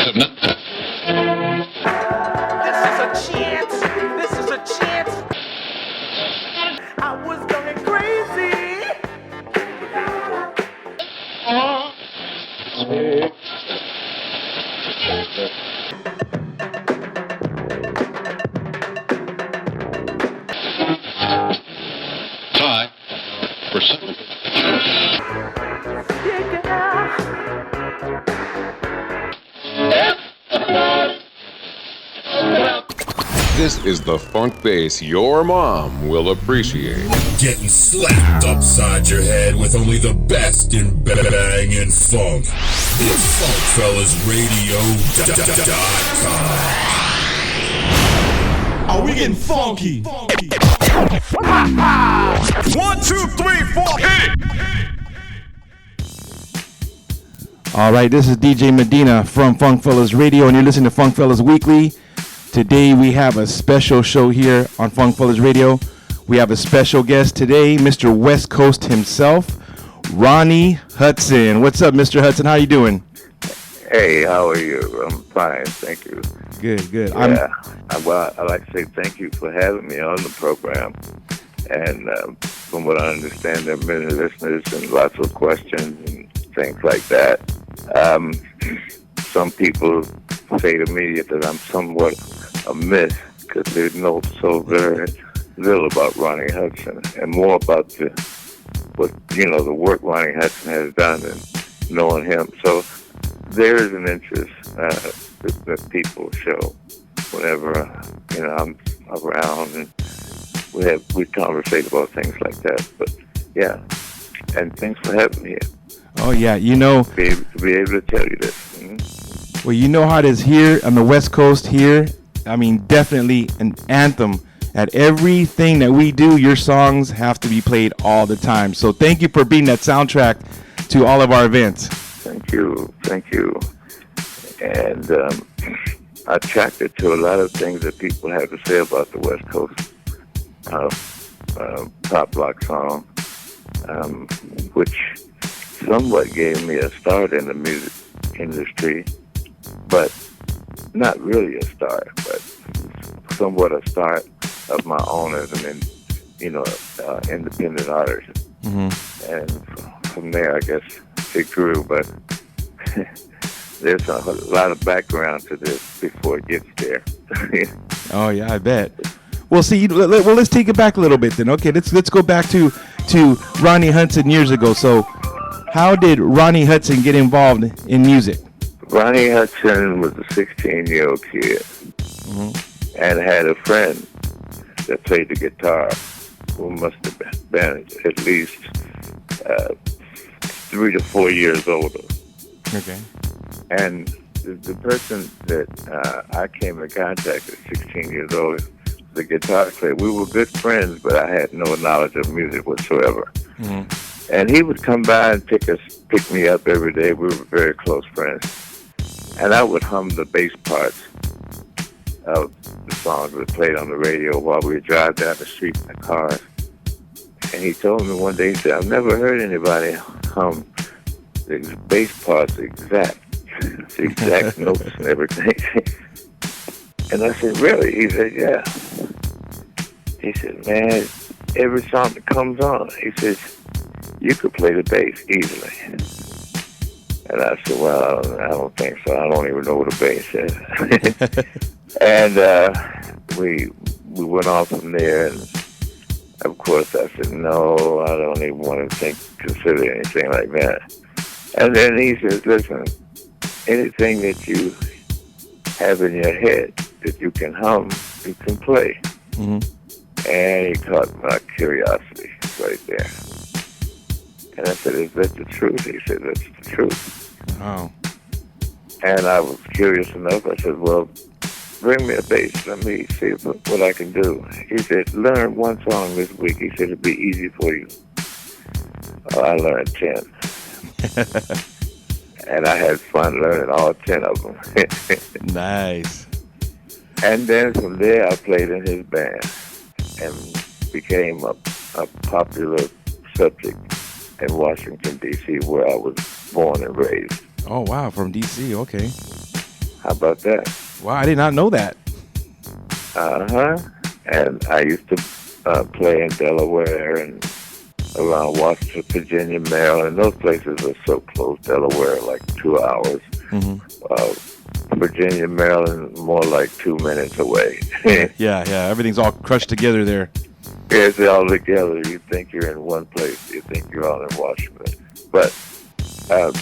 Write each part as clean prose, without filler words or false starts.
I was going crazy. Tie for something. This is the funk bass your mom will appreciate. Getting slapped upside your head with only the best in bangin' funk. It's FunkFellasRadio.com. Are we getting funky? 1, 2, 3, 4, hit it! All right, this is DJ Medina from Funk Fellas Radio, and you're listening to Funk Fellas Weekly. Today we have a special show here on Funk Fellas Radio. We have a special guest today, Mr. West Coast himself, Ronnie Hudson. What's up, Mr. Hudson? How you doing? Hey, how are you? I'm fine, thank you. Good. Yeah, I'd like to say thank you for having me on the program. And from what I understand, there are many listeners and lots of questions and things like that. Some people say to me that I'm somewhat a myth because they know so very little about Ronnie Hudson and more about the work Ronnie Hudson has done and knowing him. So there is an interest that people show whenever I'm around, and we conversate about things like that. But yeah, and thanks for having me here. Oh yeah, to be able to tell you this. Mm-hmm. Well, you know how it is here on the West Coast here. I mean, definitely an anthem. At everything that we do, your songs have to be played all the time. So thank you for being that soundtrack to all of our events. Thank you. And attracted to a lot of things that people have to say about the West Coast Poplock song, which somewhat gave me a start in the music industry, but not really a start, but somewhat a start of my own as an independent artist. Mm-hmm. And from there, I guess it grew, but there's a lot of background to this before it gets there. Oh yeah, I bet. Well, see, let's take it back a little bit then. Okay, let's go back to Ronnie Hudson years ago. So, how did Ronnie Hudson get involved in music? Ronnie Hudson was a 16-year-old kid, mm-hmm. and had a friend that played the guitar who must have been at least 3 to 4 years older. Okay. And the person that I came in contact at 16 years old, the guitar player, we were good friends, but I had no knowledge of music whatsoever. Mm-hmm. And he would come by and pick me up every day. We were very close friends. And I would hum the bass parts of the songs that played on the radio while we would drive down the street in the cars. And he told me one day, he said, I've never heard anybody hum the bass parts exact notes and everything. And I said, really? He said, yeah. He said, man, every song that comes on, he says, you could play the bass easily. And I said, well, I don't think so. I don't even know what a bass is. And we went on from there. And of course, I said, no, I don't even want to consider anything like that. And then he says, listen, anything that you have in your head that you can hum, you can play. Mm-hmm. And he caught my curiosity right there. And I said, is that the truth? He said, that's the truth. Wow. And I was curious enough. I said, well, bring me a bass. Let me see what I can do. He said, learn one song this week. He said, it'll be easy for you. I learned 10. And I had fun learning all 10 of them. Nice. And then from there, I played in his band and became a popular subject in Washington, D.C., where I was born and raised. Oh, wow, from D.C., okay. How about that? Wow, I did not know that. And I used to play in Delaware and around Washington, Virginia, Maryland. Those places are so close. Delaware, like 2 hours. Virginia, Maryland, more like 2 minutes away. Yeah. Everything's all crushed together there. It's all together. You think you're in one place. You think you're all in Washington. But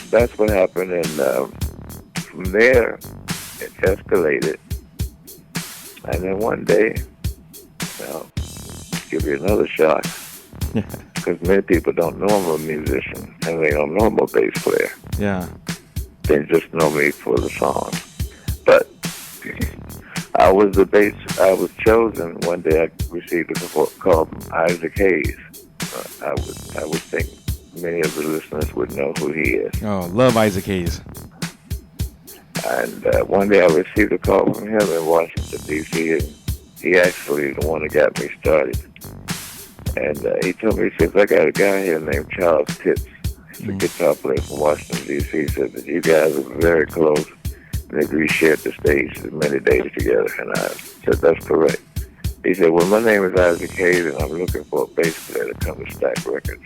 that's what happened. And from there, it escalated. And then one day, I'll give you another shock. Because many people don't know I'm a musician, and they don't know I'm a bass player. Yeah. They just know me for the song. But I was chosen. One day I received a call from Isaac Hayes. I would think many of the listeners would know who he is. Oh, love Isaac Hayes. And one day I received a call from him in Washington, D.C., and he actually the one that got me started. And he told me, he says, I got a guy here named Charles Pitts. He's a guitar player from Washington, D.C. He said that you guys are very close. And we shared the stage many days together. And I said, that's correct. He said, well, my name is Isaac Hayes, and I'm looking for a bass player to come to Stax Records.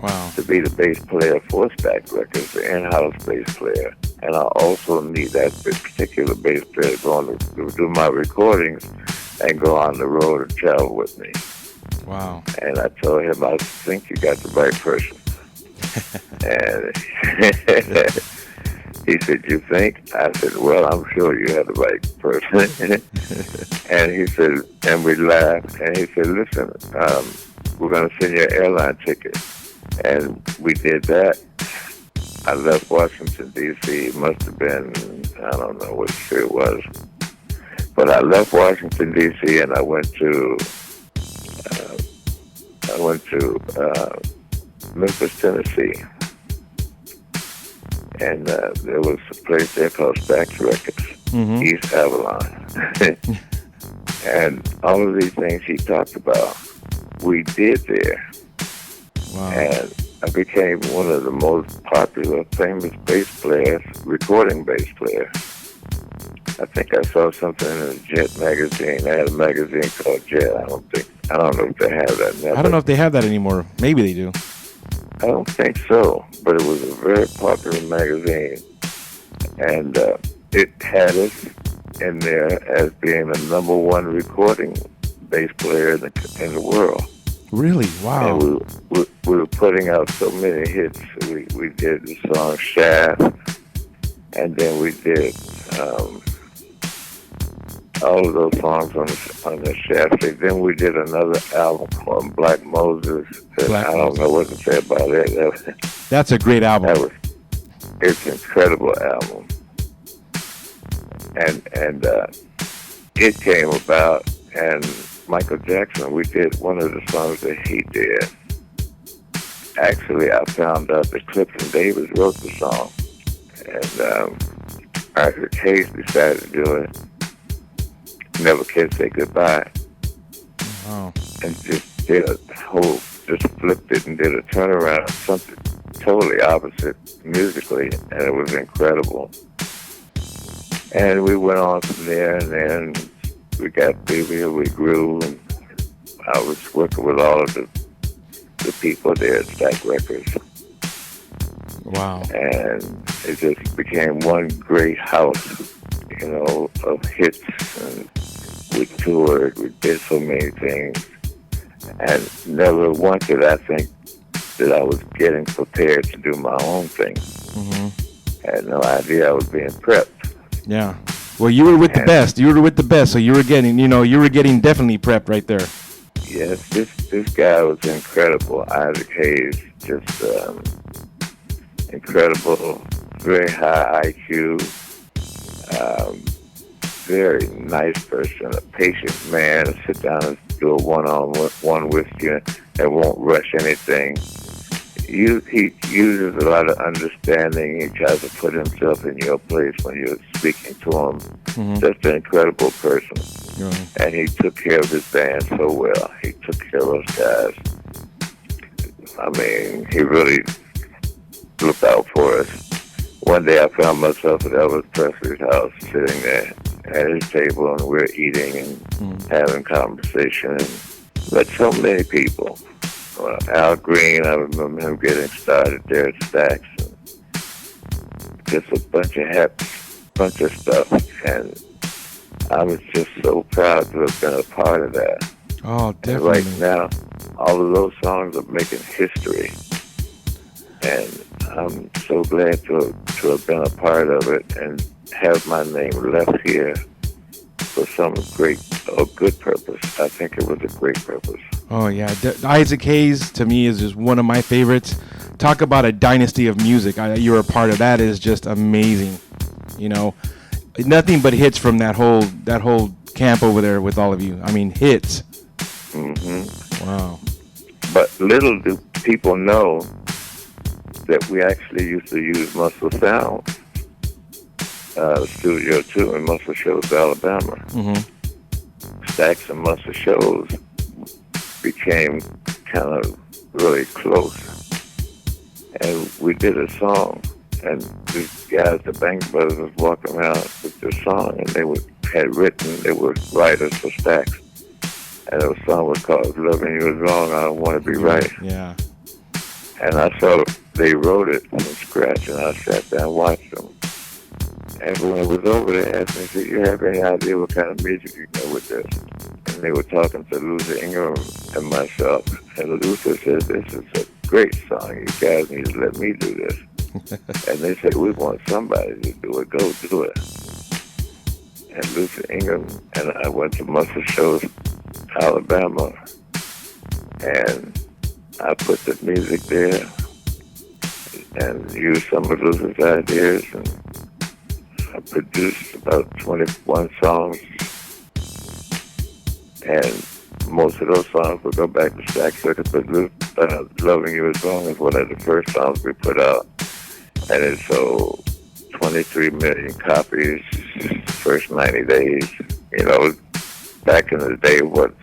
Wow. To be the bass player for Stax Records, the in-house bass player. And I also need that particular bass player to go on to do my recordings and go on the road and travel with me. Wow. And I told him, I think you got the right person. And he said, you think? I said, well, I'm sure you have the right person. And he said, and we laughed. And he said, listen, we're going to send you an airline ticket. And we did that. I left Washington, D.C. It must have been, I don't know what year it was. But I left Washington, D.C. and I went to Memphis, Tennessee. And there was a place there called Stax Records, East Avalon. And all of these things he talked about, we did there. Wow. And I became one of the most popular, famous bass players, recording bass players. I think I saw something in a Jet magazine. They had a magazine called Jet. I don't know if they have that now. I don't know if they have that anymore. Maybe they do. I don't think so, but it was a very popular magazine. And it had us in there as being the #1 recording bass player in the world. Really? Wow. And we were putting out so many hits. We did the song Shaft, and then we did all of those songs on the Shaft. Then we did another album called Black Moses. I don't know what to say about it. That's a great album. It's an incredible album. And it came about, and Michael Jackson, we did one of the songs that he did. Actually, I found out that Clifton Davis wrote the song, and Isaac Hayes decided to do it. Never Can Say Goodbye. Wow. And just flipped it and did a turnaround, something totally opposite musically, and it was incredible. And we went on from there, and then we got bigger, we grew, and I was working with all of the people there at Stax Records. Wow. And it just became one great house, of hits. And we toured, we did so many things. And never once did I think that I was getting prepared to do my own thing. I had no idea I was being prepped. Yeah. Well, you were with the best. You were with the best, so you were getting definitely prepped right there. Yes, this guy was incredible. Isaac Hayes, just incredible, very high IQ, very nice person, a patient man, sit down and do a one-on-one with you and won't rush anything. He uses a lot of understanding. He tries to put himself in your place when you're speaking to him. Just an incredible person. Yeah. And he took care of his band so well. He took care of those guys. I mean, he really looked out for us. one day I found myself at Elvis Presley's house, sitting there at his table, and we're eating and having conversation. And met so many people. Al Green, I remember him getting started there at Stax. Just a bunch of stuff, and I was just so proud to have been a part of that. Oh, and definitely. right now, all of those songs are making history, and I'm so glad to have been a part of it and have my name left here for some great or good purpose. I think it was a great purpose. Oh yeah, Isaac Hayes to me is just one of my favorites. Talk about a dynasty of music. You were a part of that. Is just amazing. You know, nothing but hits from that whole camp over there with all of you. I mean, hits. Mm-hmm. Wow. But little do people know that we actually used to use Muscle Sound Studio 2 in Muscle Shoals, Alabama. Mm-hmm. Stax and Muscle Shoals became kind of really close. And we did a song, and these guys, the Bank Brothers, was walking around with this song, and they were writers for Stax. And the song was called Loving You Is Wrong, I Don't Want to Be Right. Yeah. And I saw they wrote it from scratch, and I sat down and watched them. And when I was over there, asked me, "Do you have any idea what kind of music you know with this?" And they were talking to Luther Ingram and myself. And Luther said, "This is a great song. You guys need to let me do this." And they said, "We want somebody to do it. Go do it." And Luther Ingram and I went to Muscle Shoals, Alabama, and I put the music there and used some of Luther's ideas, and I produced about 21 songs, and most of those songs would go back to Stax Records, but Loving You Is Wrong is one of the first songs we put out, and it sold 23 million copies first 90 days. You know, back in the day, what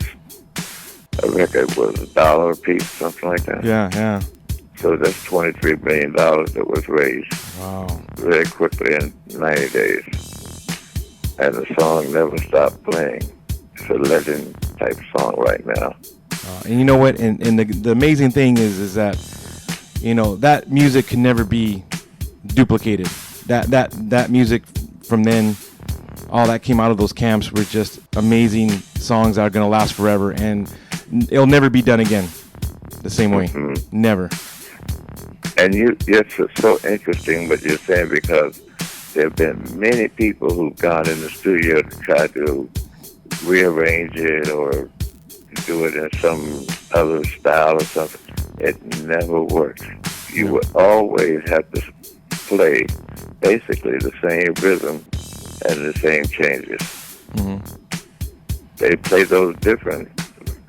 a record was $1 a piece, something like that. Yeah. So that's $23 million that was raised. Wow. Very quickly in 90 days. And the song never stopped playing. It's a legend type song right now. And you know what? And the amazing thing is that, you know, that music can never be duplicated. That music from then, all that came out of those camps were just amazing songs that are going to last forever, and it'll never be done again the same way. Mm-hmm. Never. And it's so interesting what you're saying, because there have been many people who've gone in the studio to try to rearrange it or do it in some other style or something. It never works. You would always have to play basically the same rhythm and the same changes. Mm-hmm. They play those different,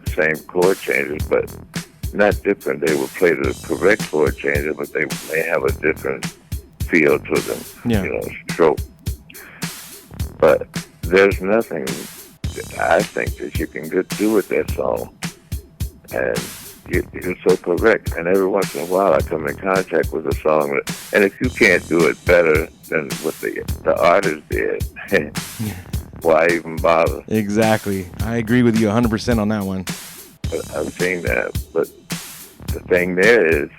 same chord changes, but not different. They will play the correct chord changes, but they may have a different feel to them, you know, stroke. But there's nothing that I think that you can do with that song. And you're so correct. And every once in a while I come in contact with a song and if you can't do it better than what the artist did, why even bother? Exactly. I agree with you 100% on that one. I've seen that. But the thing there is,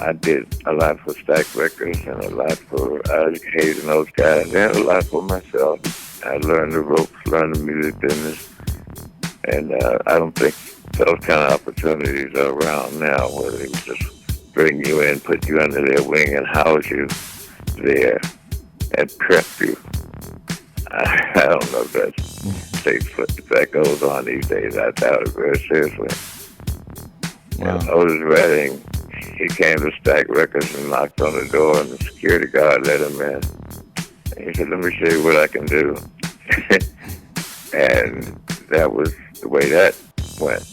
I did a lot for Stax Records and a lot for Isaac Hayes and those guys, and a lot for myself. I learned the ropes, learned the music business, and I don't think those kind of opportunities are around now, where they would just bring you in, put you under their wing, and house you there and prep you. I don't know if that goes on these days. I doubt it very seriously. Wow. And Otis Redding, he came to Stax Records and knocked on the door, and the security guard let him in. And he said, "Let me show you what I can do." And that was the way that went.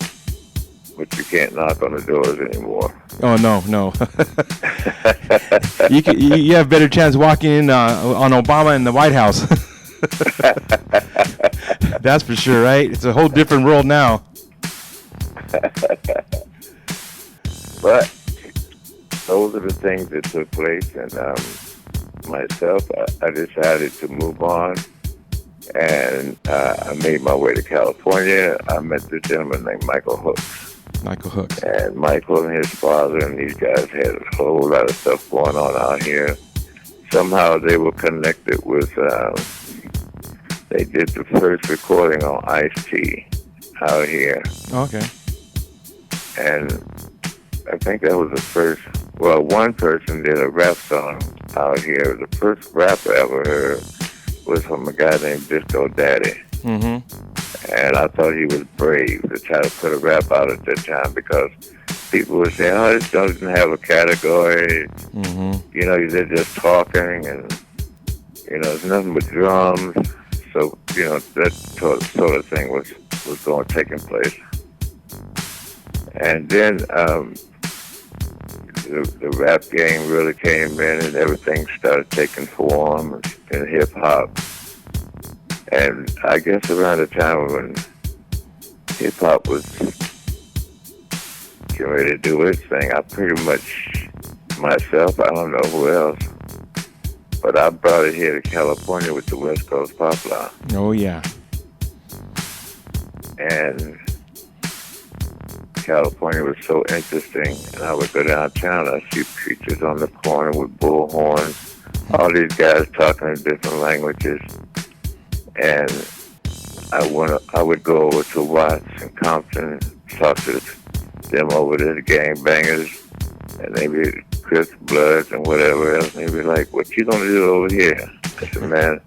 But you can't knock on the doors anymore. Oh, no. You have better chance walking in on Obama in the White House. That's for sure, right? It's a whole different world now. But those are the things that took place. And myself, I decided to move on. And I made my way to California. I met this gentleman named Michael Hooks. Michael Hooks. And Michael and his father and these guys had a whole lot of stuff going on out here. Somehow they were connected with, they did the first recording on Ice-T out here. Okay. And I think that was the first, well, one person did a rap song out here. The first rap I ever heard was from a guy named Disco Daddy. Mm-hmm. And I thought he was brave to try to put a rap out at that time because people would say, oh, this doesn't have a category. Mm-hmm. You know, they're just talking and, you know, it's nothing but drums. So, you know, that sort of thing was taking place. And then the rap game really came in and everything started taking form in hip-hop. And I guess around the time when hip-hop was getting ready to do its thing, I pretty much, myself, I don't know who else, but I brought it here to California with the West Coast Poplock. Oh, yeah. And California was so interesting, and I would go downtown, I'd see preachers on the corner with bullhorns, all these guys talking in different languages, and I would go over to Watts and Compton, talk to them over there, the gangbangers, and they be Crips, Bloods, and whatever else, and they be like, what you gonna do over here? I said, man,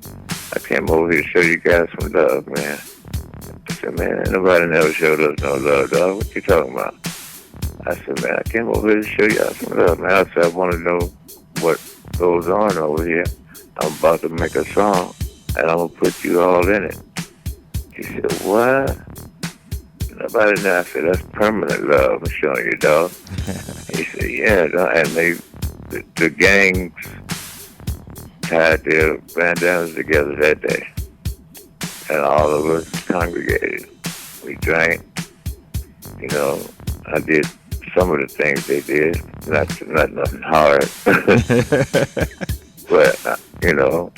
I came over here to show you guys some love, man. I said, man, ain't nobody never showed us no love, dog. What you talking about? I said, man, I came over here to show y'all some love, man. I said, I want to know what goes on over here. I'm about to make a song, and I'm going to put you all in it. He said, what? Nobody now. I said, that's permanent love I'm showing you, dog. He said, yeah, dog. And the gangs tied their bandanas together that day. And all of us congregated. We drank. You know, I did some of the things they did. Not nothing hard. But, you know,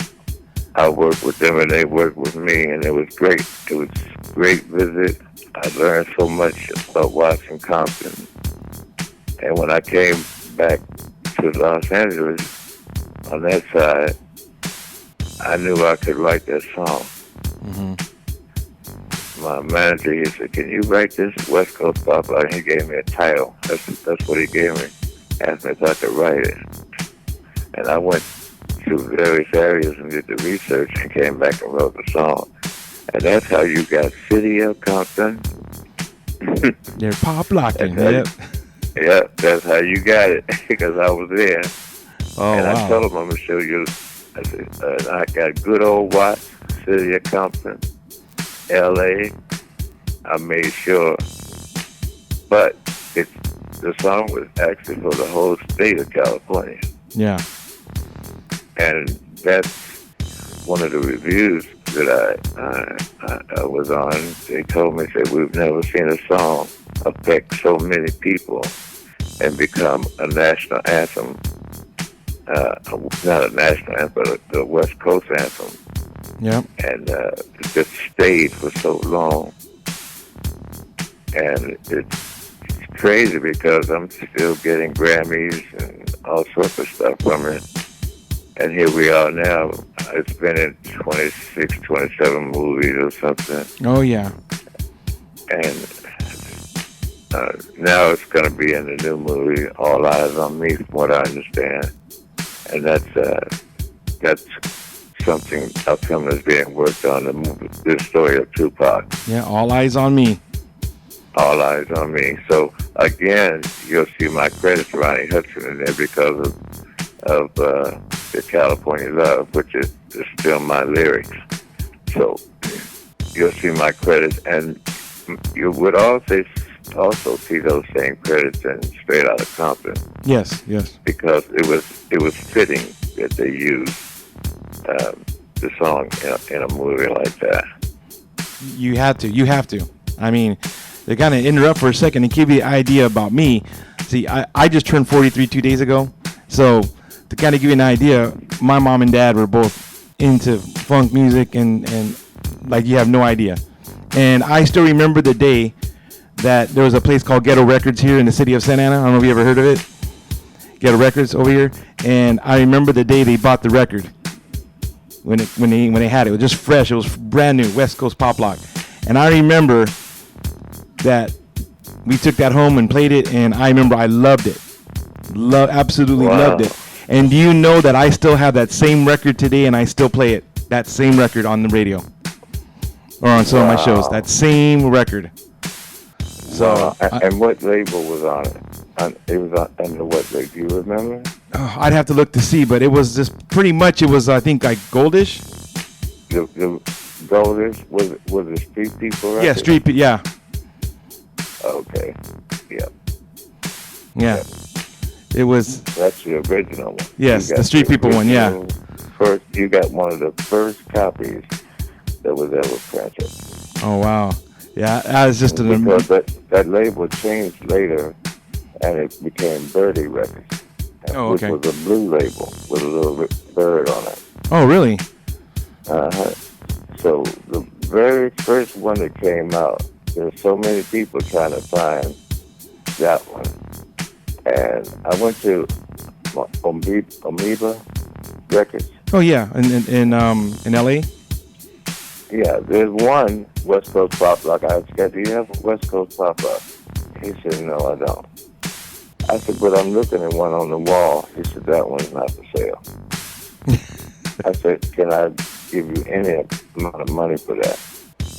I worked with them and they worked with me, and it was great. It was a great visit. I learned so much about Watson Compton. And when I came back to Los Angeles, on that side, I knew I could write that song. Mm-hmm. My manager, he said, can you write this West Coast Poplock? He gave me a title. That's what he gave me. Asked me if I could write it. And I went to various areas and did the research and came back and wrote the song. And that's how you got City of Compton. They're pop-locking, yep. Yeah, that's how you got it, because I was there. Oh, and wow. I told him I'm going to show you. I said, I got good old Watts, City of Compton, L.A. I made sure. But the song was actually for the whole state of California. Yeah. And that's one of the reviews that I was on. They told me, said, we've never seen a song affect so many people and become a national anthem. Not a national anthem, but the West Coast anthem. Yeah. And it just stayed for so long. And it's crazy because I'm still getting Grammys and all sorts of stuff from it. And here we are now. It's been in 26, 27 movies or something. Oh, yeah. And now it's going to be in the new movie, All Eyes on Me, from what I understand. And that's something, a film that's being worked on, the story of Tupac. Yeah, All Eyes on Me. All Eyes on Me. So, again, you'll see my credits, Ronnie Hudson, in there because of the California Love, which is still my lyrics. So you'll see my credits, and you would also see those same credits in Straight Outta Compton. Yes, yes. Because it was fitting that they used the song in a movie like that. You have to. I mean, they're going to interrupt for a second and give you an idea about me. See, I just turned 43 2 days ago. So to kind of give you an idea, my mom and dad were both into funk music and like you have no idea. And I still remember the day that there was a place called Ghetto Records here in the city of Santa Ana. I don't know if you ever heard of it. Ghetto Records over here. And I remember the day they bought the record. When they had it. It was just fresh. It was brand new, West Coast Poplock. And I remember that we took that home and played it, and I remember I loved it. Absolutely loved it. And do you know that I still have that same record today, and I still play it, that same record on the radio or on some of my shows, that same record. So, and what label was on it? It was under what label? Do you remember? I'd have to look to see, but it was just pretty much. It was, I think, like Goldish. The Goldish was it Street People record? Yeah, Street People. Yeah. Okay. Yeah. It was. That's the original one. Yes, the Street People one. Yeah. First, you got one of the first copies that was ever printed. Oh wow. Yeah, that was just an. Because that label changed later, and it became Birdie Records. Oh, okay. Which was a blue label with a little bird on it. Oh, really? So the very first one that came out, there's so many people trying to find that one. And I went to Amoeba Records. Oh yeah, in LA. Yeah, there's one West Coast Poplock. I said, "Do you have a West Coast Poplock?" He said, "No, I don't." I said, "But I'm looking at one on the wall." He said, "That one's not for sale." I said, "Can I give you any amount of money for that?"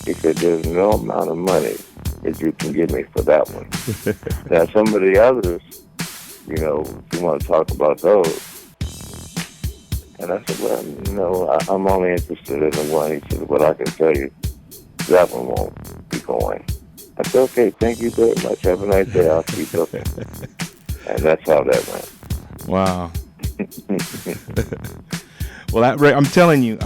He said, "There's no amount of money that you can give me for that one." Now, some of the others, if you want to talk about those. And I said, "Well, I'm only interested in the one." He said, "Well, I can tell you that one won't be going." I said, "Okay, thank you very much. Have a nice day. I'll keep looking." And that's how that went. Wow. Well, I'm telling you,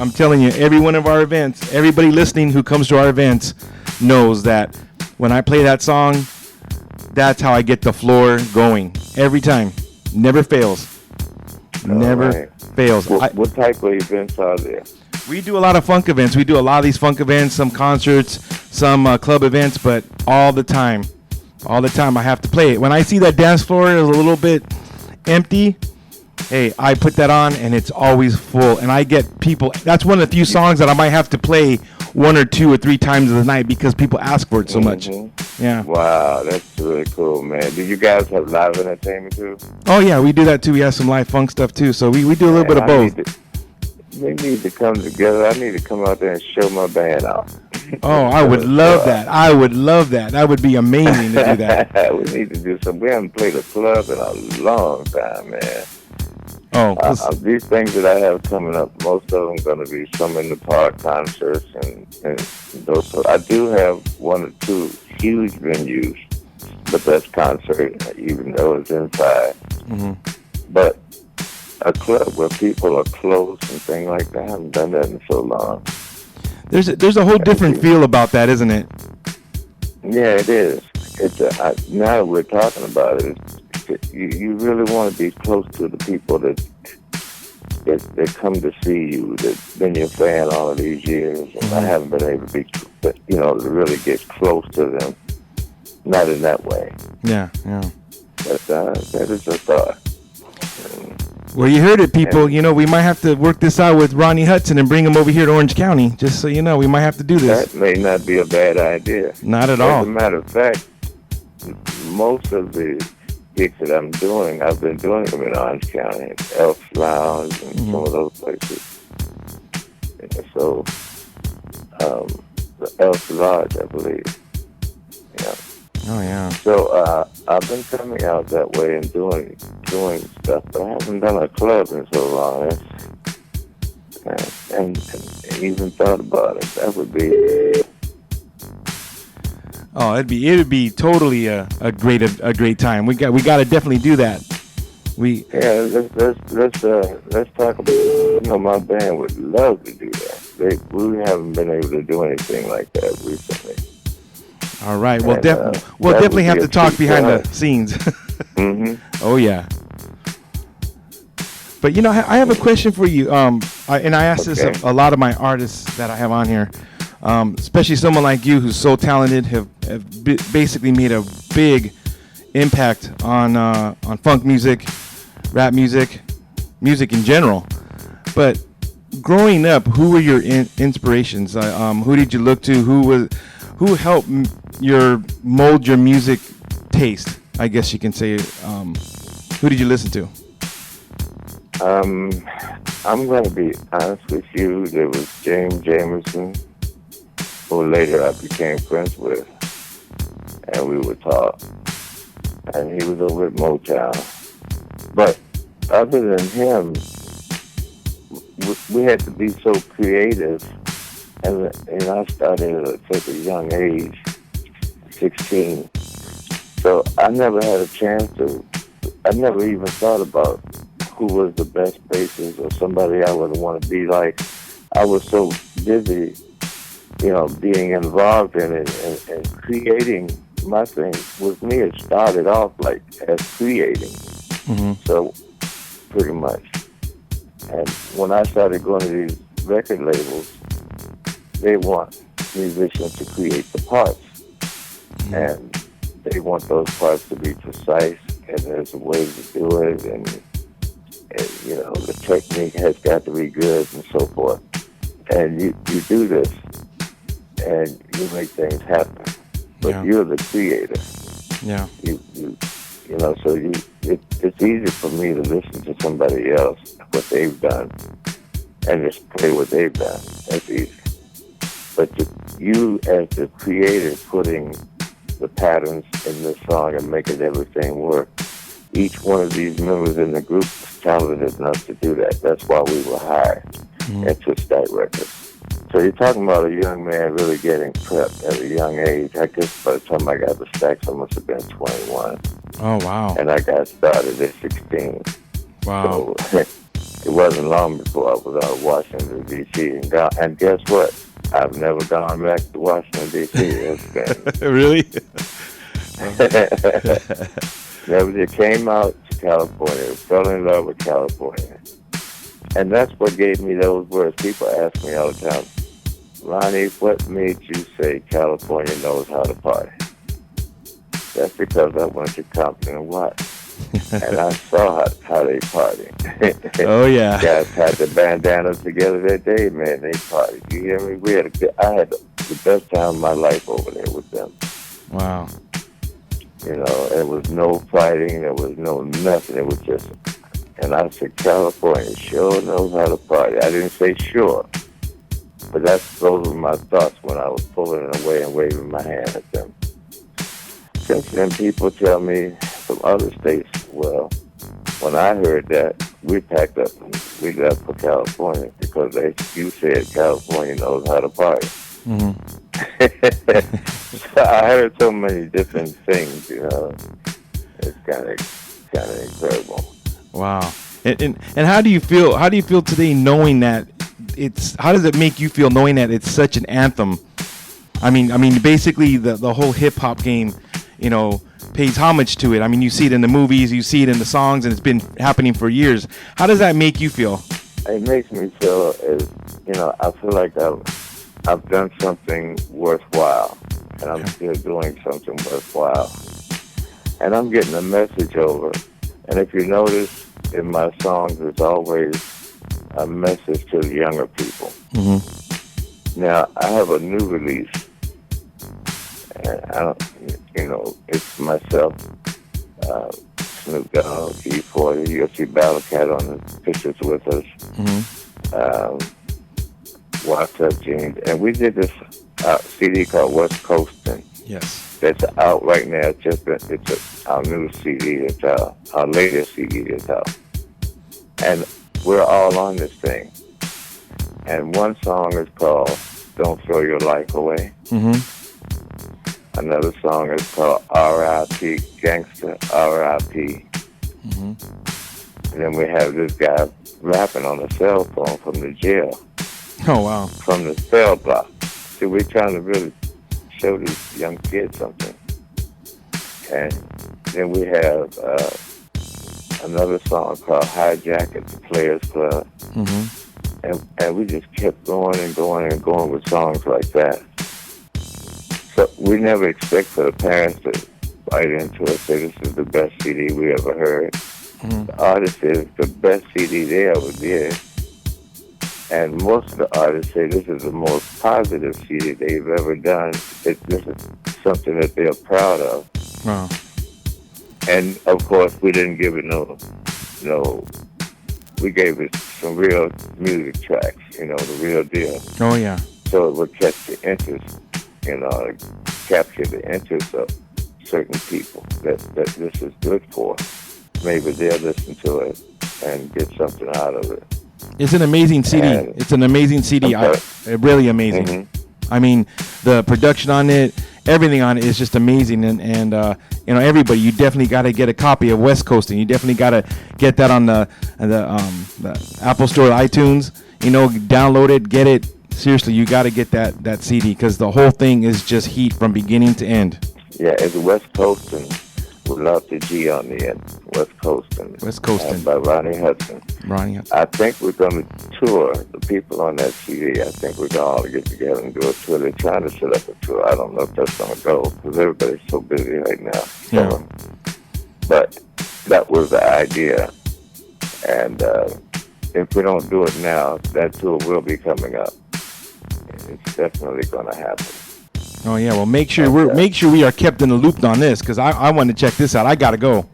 every one of our events, everybody listening who comes to our events knows that when I play that song, that's how I get the floor going. Every time. Never fails. Never fails. What type of events are there? We do a lot of funk events. We do a lot of these funk events, some concerts, some club events, but all the time I have to play it. When I see that dance floor is a little bit empty, hey, I put that on and it's always full. And I get people, that's one of the few songs that I might have to play 1 or 2 or 3 times of the night because people ask for it so much. Yeah. Wow, that's really cool, man. Do you guys have live entertainment too? Oh yeah, we do that too. We have some live funk stuff too. So we do a little bit of both. We need to come together. I need to come out there and show my band out. Oh, I would love that. I would love that. That would be amazing to do that. We need to do some. We haven't played a club in a long time, man. Oh, these things that I have coming up, most of them going to be some in the park concerts and those. So I do have 1 or 2 huge venues, but that's concert, even though it's inside. Mm-hmm. But a club where people are close and things like that, I haven't done that in so long. There's a whole different feel about that, isn't it? Yeah, it is. It's now that we're talking about it, you really want to be close to the people that come to see you, that's been your fan all of these years. And I haven't been able to be, to really get close to them. Not in that way. Yeah. But that is a thought. Well, you heard it, people. We might have to work this out with Ronnie Hudson and bring him over here to Orange County. Just so you know, we might have to do this. That may not be a bad idea. Not at all. As a matter of fact, most of the gigs that I'm doing, I've been doing them in Orange County, Elks Lounge, and some of those places. And so, the Elks Lodge, I believe. Yeah. Oh yeah. So I've been coming out that way and doing stuff, but I haven't done a club in so long. And even thought about it. That would be. Oh, it would be totally a great time. We got to definitely do that. Let's talk about. My band would love to do that. We haven't been able to do anything like that recently. All right. We'll definitely have to talk behind the scenes. Oh yeah. But you know, I have a question for you. And I ask this of a lot of my artists that I have on here, especially someone like you who's so talented, have basically made a big impact on funk music, rap music, music in general. But growing up, who were your inspirations? Who did you look to? Who helped mold your music taste? I guess you can say. Who did you listen to? I'm going to be honest with you. There was James Jamerson, who later I became friends with, and we would talk. And he was over at Motown. But other than him, we had to be so creative. And I started at such a young age, 16. So I never had a chance I never even thought about who was the best bassist or somebody I would want to be like. I was so busy, being involved in it and creating my thing. With me, it started off like as creating. So pretty much. And when I started going to these record labels, they want musicians to create the parts. And they want those parts to be precise, and there's a way to do it, and the technique has got to be good and so forth. And you do this, and you make things happen. But you're the creator. Yeah. So it's easy for me to listen to somebody else, what they've done, and just play what they've done. That's easy. But you as the creator putting the patterns in this song and making everything work, each one of these members in the group was talented enough to do that. That's why we were hired into Stax Records. So you're talking about a young man really getting prepped at a young age. I guess by the time I got the Stax, I must have been 21. Oh, wow. And I got started at 16. Wow. So it wasn't long before I was out of Washington, D.C. And guess what? I've never gone back to Washington, D.C. Really? Never did. Came out to California, fell in love with California. And that's what gave me those words. People ask me all the time, Ronnie, what made you say California knows how to party? That's because I went to Compton and watched. And I saw how they party. Oh, yeah. Guys had the bandanas together that day, man. They partied. You hear me? I had the best time of my life over there with them. Wow. There was no fighting. There was no nothing. It was just, and I said, California sure knows how to party. I didn't say sure, but those were my thoughts when I was pulling it away and waving my hand at them. Since then, people tell me from other states, well, when I heard that, we packed up and we left for California because you said California knows how to party. So I heard so many different things, It's kind of incredible. Wow. And how do you feel? How do you feel today, knowing that how does it make you feel knowing that it's such an anthem? I mean, basically the whole hip hop game, pays homage to it. I mean, you see it in the movies, you see it in the songs, and it's been happening for years. How does that make you feel? It makes me feel I feel like I've done something worthwhile, and I'm still doing something worthwhile. And I'm getting a message over. And if you notice, in my songs, there's always a message to the younger people. Now, I have a new release. And I don't, it's myself, Snoop Dogg, E40, you'll see Battle Cat on the pictures with us. Walked Up Jeans. And we did this CD called West Coastin'. Yes. That's out right now. It's our new CD. It's our latest CD that's out. And we're all on this thing. And one song is called Don't Throw Your Life Away. Another song is called R.I.P. Gangsta, R.I.P. And then we have this guy rapping on a cell phone from the jail. Oh, wow. From the cell block. See, we're trying to really show these young kids something. And then we have another song called Hijack at the Players Club. And we just kept going and going and going with songs like that. So we never expect for the parents to write into us, say this is the best CD we ever heard. The artist says the best CD they ever did. And most of the artists say this is the most positive CD they've ever done. This is something that they're proud of. Wow. And of course, we didn't give it we gave it some real music tracks, the real deal. Oh, yeah. So it would catch the interest, capture the interest of certain people that this is good for. Maybe they'll listen to it and get something out of it. It's an amazing CD. It's an amazing CD. Really amazing. I mean, the production on it, everything on it is just amazing. And everybody, you definitely got to get a copy of West Coast, and you definitely got to get that on the Apple Store, iTunes. Download it, get it. Seriously, you got to get that CD because the whole thing is just heat from beginning to end. Yeah, it's West Coast and without the G on the end. West Coastin'. West Coastin'. By Ronnie Hudson. Ronnie Hudson. I think we're going to tour the people on that CD. I think we're going to all get together and do a tour. They're trying to set up a tour. I don't know if that's going to go because everybody's so busy right now. So, but that was the idea. And if we don't do it now, that tour will be coming up. It's definitely going to happen. Oh yeah, well make sure we are kept in the loop on this because I want to check this out. I gotta go.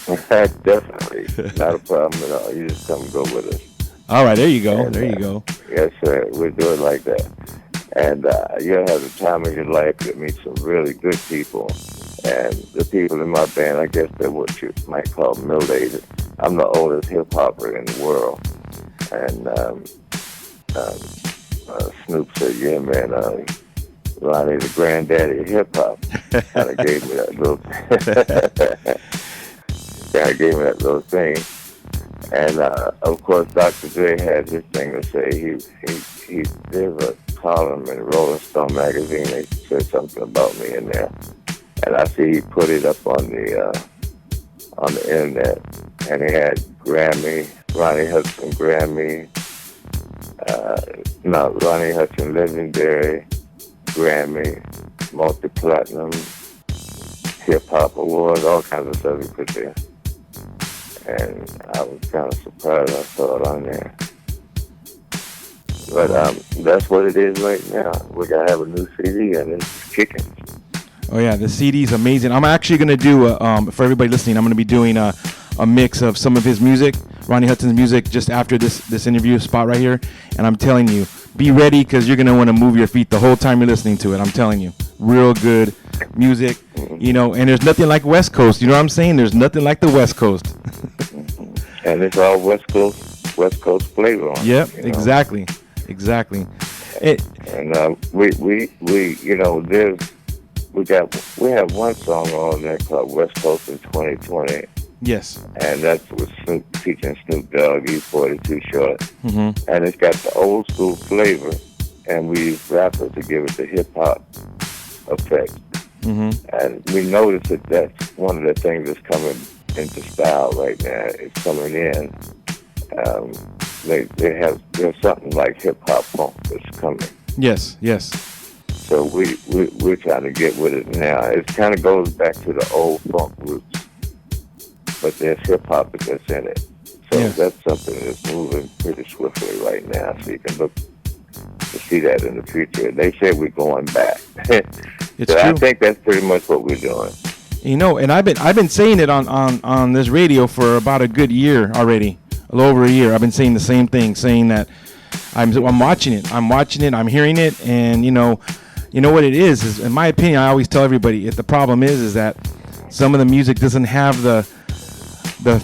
Definitely, not a problem at all. You just come and go with us. All right, there you go. And, there you go. Yes, sir. We'll do it like that, and you'll have the time of your life to meet some really good people. And the people in my band, I guess they're what you might call middle-aged. I'm the oldest hip hopper in the world, and Snoop said, "Yeah, man." Ronnie, the granddaddy of hip hop, kind of gave me that little thing. And of course, Dr. Dre had his thing to say. There's a column in Rolling Stone magazine. They said something about me in there, and I see he put it up on the internet, and he had Ronnie Hudson Grammy, Ronnie Hudson Legendary Grammy, multi-platinum, hip-hop awards, all kinds of stuff he put there. And I was kind of surprised I saw it on there. But that's what it is right now. We're going to have a new CD, and it's kicking. Oh, yeah, the CD is amazing. I'm actually going to do, for everybody listening, I'm going to be doing a mix of some of his music, Ronnie Hudson's music, just after this interview spot right here. And I'm telling you, be ready because you're going to want to move your feet the whole time you're listening to it. I'm telling you. Real good music, and there's nothing like West Coast. You know what I'm saying? There's nothing like the West Coast. And it's all West Coast flavor on it. Yep, exactly. And we have one song on there called West Coast in 2020. Yes. And that's with featuring Snoop Dogg, E42 Short. And it's got the old school flavor, and we use rappers to give it the hip hop effect. And we notice that that's one of the things that's coming into style right now. It's coming in. There's something like hip hop funk that's coming. Yes. So we're trying to get with it now. It kind of goes back to the old funk roots, but there's hip hop that's in it. So that's something that's moving pretty swiftly right now. So you can look to see that in the future. They said we're going back. It's so true. I think that's pretty much what we're doing. And I've been saying it on this radio for about a good year already, a little over a year. I've been saying the same thing, saying that I'm watching it, I'm hearing it, and you know what it is in my opinion. I always tell everybody, if the problem is that some of the music doesn't have the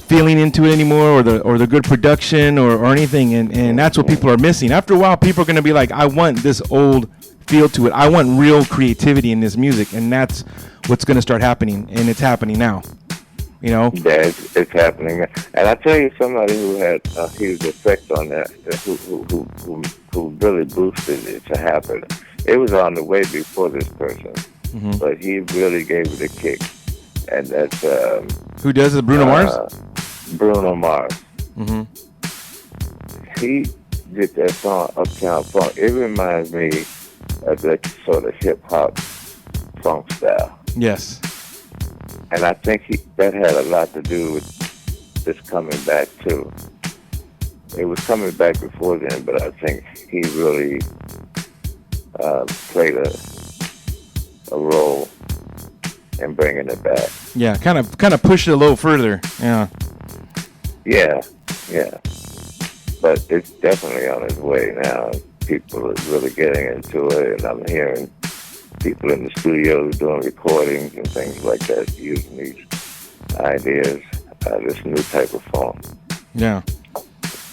feeling into it anymore, or the good production or anything, and that's what people are missing. After a while, people are going to be like, I want this old feel to it. I want real creativity in this music, and that's what's going to start happening, and it's happening now. Yeah, it's happening. And I tell you, somebody who had a huge effect on that, who really boosted it to happen. It was on the way before this person, but he really gave it a kick. and that's Who does it? Bruno Mars? Bruno Mars. Mm-hmm. He did that song Uptown Funk. It reminds me of that sort of hip hop funk style. Yes. And I think that had a lot to do with this coming back too. It was coming back before then, but I think he really played a role in bringing it back. Yeah, kind of push it a little further. Yeah. Yeah. But it's definitely on its way now. People are really getting into it, and I'm hearing people in the studios doing recordings and things like that, using these ideas, this new type of funk. Yeah.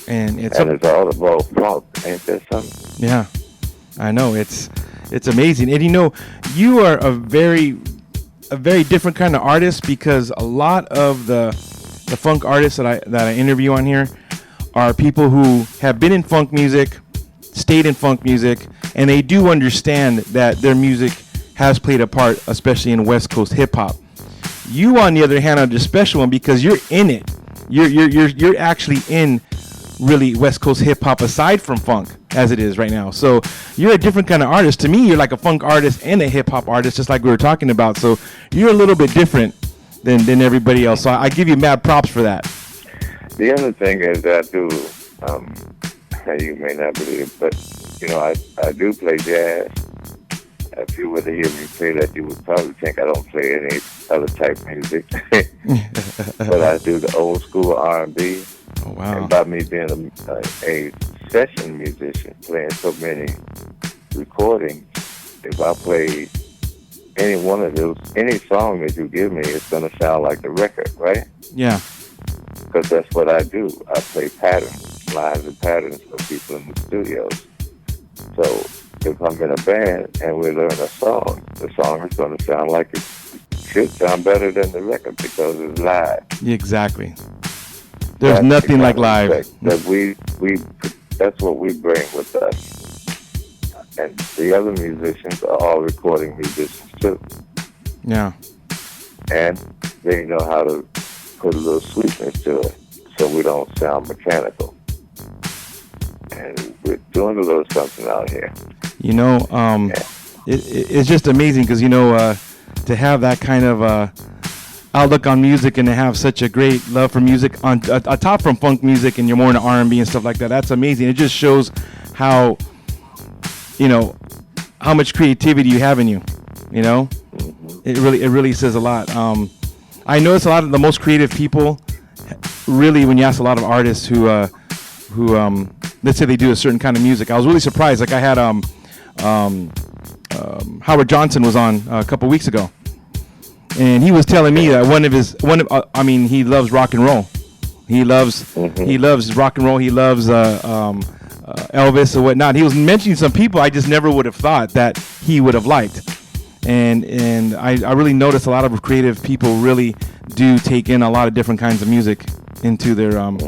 And it's all about funk, ain't that something? Yeah, I know, it's amazing. And you are a very different kind of artist, because a lot of the funk artists that I interview on here are people who have been in funk music, stayed in funk music, and they do understand that their music has played a part, especially in West Coast hip hop. You, on the other hand, are the special one because you're in it. You're actually in really West Coast hip hop aside from funk as it is right now. So you're a different kind of artist. To me, you're like a funk artist and a hip hop artist, just like we were talking about. So you're a little bit different than everybody else. So I give you mad props for that. The other thing is that I do, you may not believe, but I do play jazz. If you were to hear me play that, you would probably think I don't play any other type of music. But I do the old school R&B. Oh, wow. And by me being a session musician, playing so many recordings, if I play any one of those, any song that you give me, it's going to sound like the record, right? Yeah. Because that's what I do. I play patterns, lines and patterns for people in the studios. So if I'm in a band and we learn a song, the song is going to sound like it should sound better than the record because it's live. Exactly. There's nothing like live. That that's what we bring with us. And the other musicians are all recording musicians too. Yeah. And they know how to put a little sweetness to it so we don't sound mechanical. And we're doing a little something out here. It's just amazing because, to have that kind of outlook on music and to have such a great love for music on top from funk music, and you're more into R&B and stuff like that. That's amazing. It just shows how how much creativity you have in you. Mm-hmm. It really says a lot. I notice a lot of the most creative people, really, when you ask a lot of artists who let's say they do a certain kind of music. I was really surprised. Like I had Howard Johnson was on a couple weeks ago. And he was telling me that he loves rock and roll. He loves rock and roll. He loves Elvis or whatnot. He was mentioning some people I just never would have thought that he would have liked. And I really noticed a lot of creative people really do take in a lot of different kinds of music into their own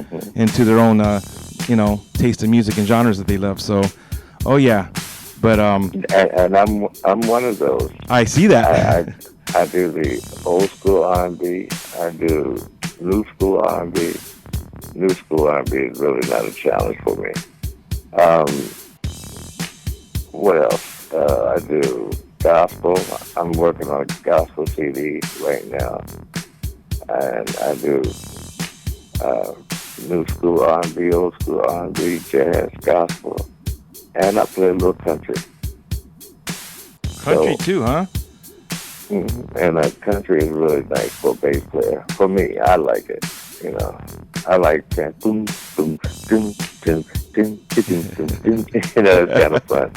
taste of music and genres that they love. So, oh yeah, but and I'm one of those. I see that. I do the old school R&B. I do new school R&B. New school R&B is really not a challenge for me. What else? I do gospel. I'm working on a gospel CD right now. And I do new school R&B, old school R&B, jazz, gospel. And I play a little country. Country too, huh? And country is really nice for a bass player. For me, I like it. I like that. Boom, boom, boom, boom, boom, boom, boom, boom. It's kind of fun.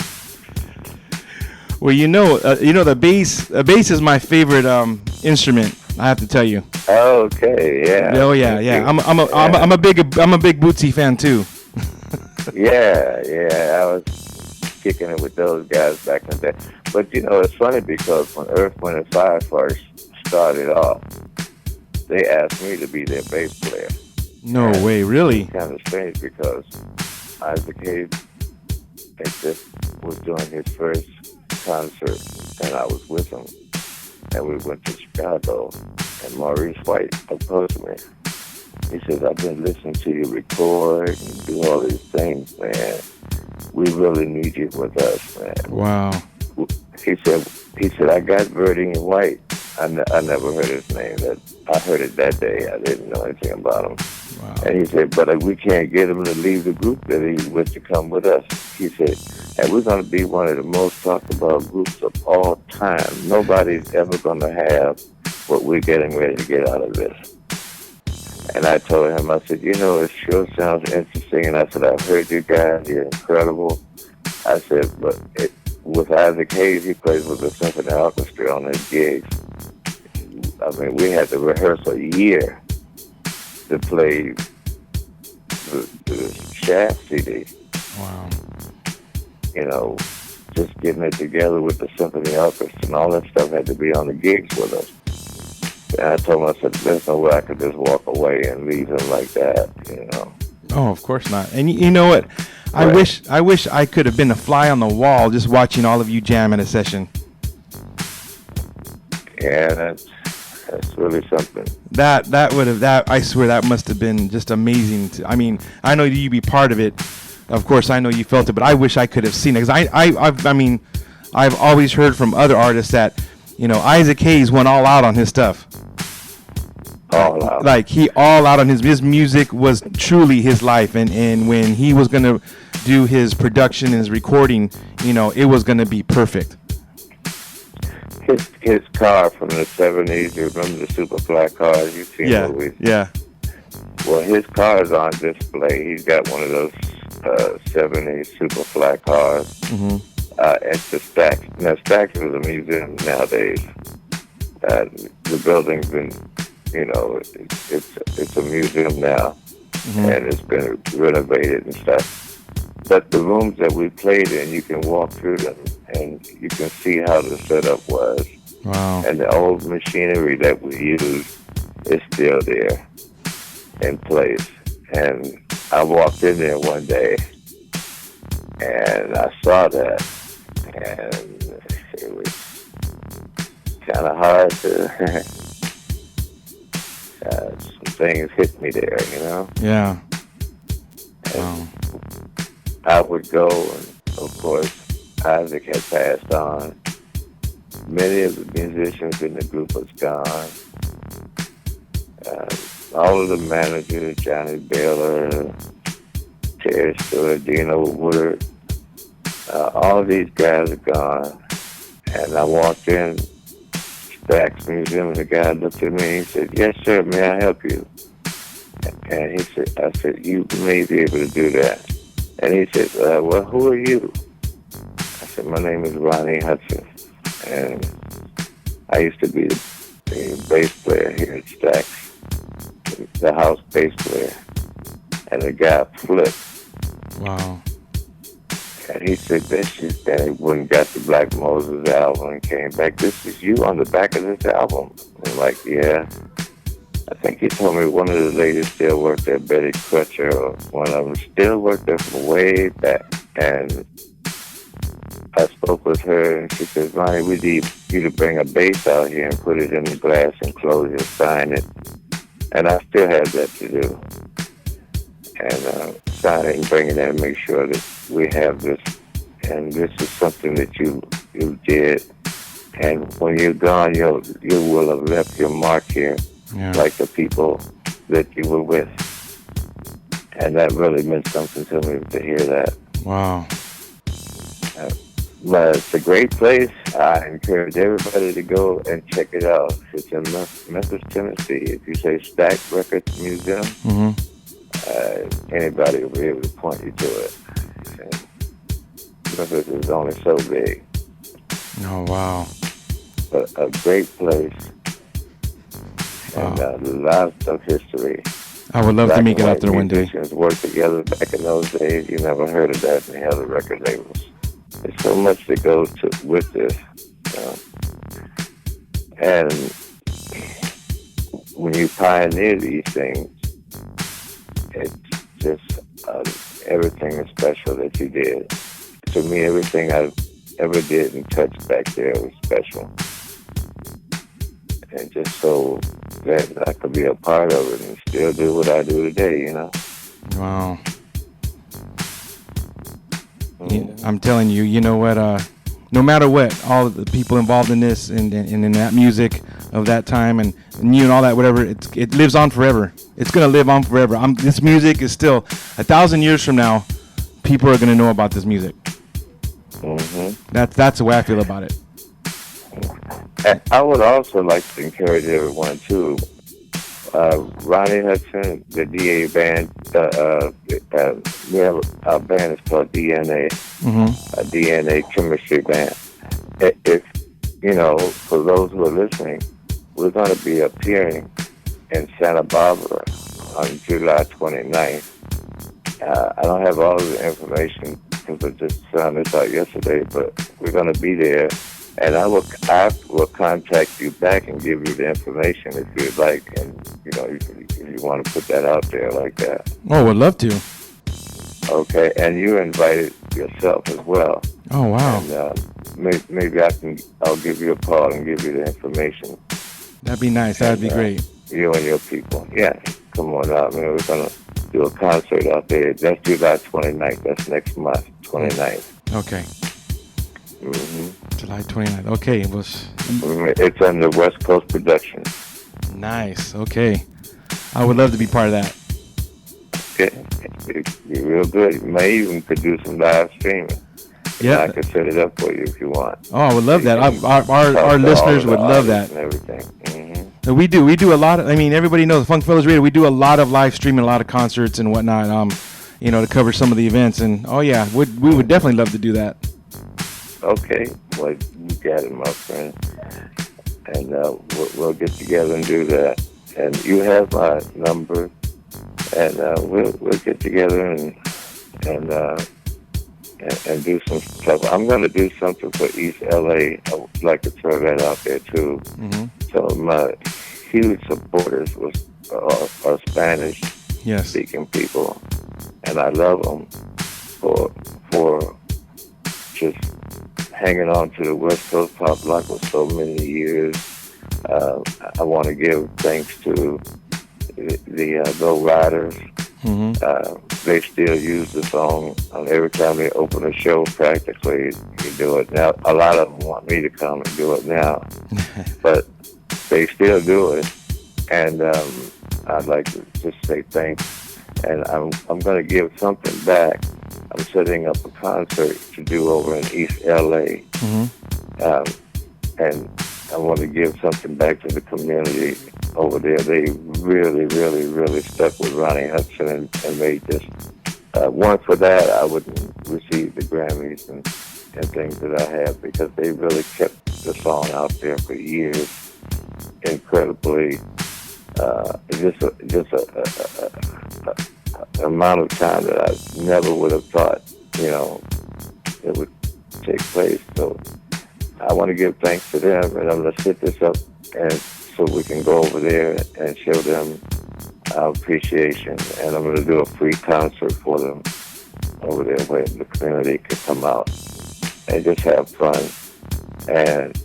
Well, the bass is my favorite instrument. I have to tell you. Okay, yeah. Oh yeah. I'm a big Bootsy fan too. Yeah. I was kicking it with those guys back in the day. But it's funny because when Earth, Wind and Fire first started off, they asked me to be their bass player. No way, really? It's kind of strange because Isaac Hayes was doing his first concert, and I was with him, and we went to Chicago, And Maurice White approached me. He says, I've been listening to you record and do all these things, man. We really need you with us, man. Wow. He said, I got Verdi and White. I never heard his name. I heard it that day. I didn't know anything about him. Wow. And he said, but we can't get him to leave the group that he's with to come with us. He said, and we're going to be one of the most talked about groups of all time. Nobody's ever going to have what we're getting ready to get out of this. And I told him, I said, it sure sounds interesting. And I said, I've heard you guys. You're incredible. I said, but with Isaac Hayes, he plays with the symphony orchestra on his gigs. I mean, we had to rehearse a year to play the Shaft CD. Wow. Just getting it together with the symphony orchestra and all that stuff had to be on the gigs with us. And I told him, I said, there's no way I could just walk away and leave him like that, Oh, of course not. And you know what? Right. I wish I could have been a fly on the wall just watching all of you jam in a session. Yeah, that's really something. That I swear that must have been just amazing. I mean, I know you be part of it. Of course, I know you felt it, but I wish I could have seen it. Because I've always heard from other artists that, Isaac Hayes went all out on his stuff. All out. Like he all out on his music was truly his life, and when he was gonna do his production and his recording, it was gonna be perfect. His car from the 70s, you remember the super flat cars you've seen movies? Yeah. Well, his car is on display. He's got one of those 70s super flat cars at the Stax. Now, Stax is a museum nowadays. The building's been, it's a museum now, and it's been renovated and stuff. But the rooms that we played in, you can walk through them, and you can see how the setup was. Wow. And the old machinery that we used is still there in place. And I walked in there one day, and I saw that, and it was kind of hard to... some things hit me there, Yeah. And I would go, and of course, Isaac had passed on. Many of the musicians in the group was gone. All of the managers, Johnny Baylor, Terry Stewart, Dino Woodard, all of these guys are gone. And I walked in Stax Museum, and the guy looked at me and he said, yes, sir, may I help you? And I said, you may be able to do that. And he said, well, who are you? I said, my name is Ronnie Hudson, and I used to be the bass player here at Stax, the house bass player. And the guy flipped. Wow. And he said, that's just that he went and got the Black Moses album and came back. This is you on the back of this album. And I'm like, yeah. I think he told me one of the ladies still worked there, Betty Crutcher, or one of them still worked there from way back. And I spoke with her, and she said, Ronnie, we need you to bring a bass out here and put it in the glass enclosure, sign it. And I still have that to do. And sign it and bring it in and make sure that we have this. And this is something that you did. And when you're gone, you will have left your mark here. Yeah. Like the people that you were with. And that really meant something to me to hear that. Wow. But it's a great place. I encourage everybody to go and check it out. It's in Memphis, Tennessee. If you say Stax Records Museum, anybody will be able to point you to it. And Memphis is only so big. Oh, wow. But a great place. Wow. And a lot of history. I would love to make it out there one day. Musicians worked together back in those days. You never heard of that in the other record labels. There's so much that goes with this. And when you pioneer these things, it's just everything is special that you did. To me, everything I ever did and touched back there was special. And just so that I could be a part of it and still do what I do today, you know. Wow. Yeah, I'm telling you, you know what? No matter what, all of the people involved in this and in that music of that time and you and all that, whatever, it lives on forever. It's gonna live on forever. This music is still 1,000 years from now. People are gonna know about this music. That's the way I feel about it. And I would also like to encourage everyone too. Ronnie Hudson, the DA band, we have our band is called DNA, a DNA chemistry band. If you know, for those who are listening, we're going to be appearing in Santa Barbara on July 29th. I don't have all of the information because I just found this out yesterday, but we're going to be there. And I will contact you back and give you the information if you'd like, and you know, if you want to put that out there like that. Oh, would love to. Okay, and you're invited yourself as well. Oh, wow. And maybe I'll give you a call and give you the information. That'd be nice. That'd be great. You and your people. Yeah, come on out. Man, we're gonna do a concert out there. That's July 29th. That's next month, 29th. Okay. July 29th. Okay. It's under West Coast Production. Nice. Okay. I would love to be part of that. Okay. You're real good. You may even could do some live streaming. Yeah. I could set it up for you if you want. Oh, I would love that. Our listeners would love that. And everything. We do a lot of, I mean, everybody knows Funk Fellas Radio. We do a lot of live streaming, a lot of concerts and whatnot, you know, to cover some of the events. And, oh, yeah, we would definitely love to do that. Okay. Well, you got it, my friend. And we'll get together and do that. And you have my number. And we'll get together and do some stuff. I'm going to do something for East LA. I would like to throw that out there, too. So my huge supporters are Spanish-speaking people, and I love them for just hanging on to the West Coast Poplock for so many years. I want to give thanks to the Low Riders. They still use the song every time they open a show. Practically, you do it now. A lot of them want me to come and do it now, but they still do it. And I'd like to just say thanks. And I'm going to give something back. I'm setting up a concert to do over in East LA, and I want to give something back to the community over there. They really, really, really stuck with Ronnie Hudson and made this. One for that, I wouldn't receive the Grammys and things that I have because they really kept the song out there for years. Incredibly, just a amount of time that I never would have thought, you know, it would take place. So I want to give thanks to them, and I'm going to set this up and so we can go over there and show them our appreciation. And I'm going to do a free concert for them over there where the community can come out and just have fun. And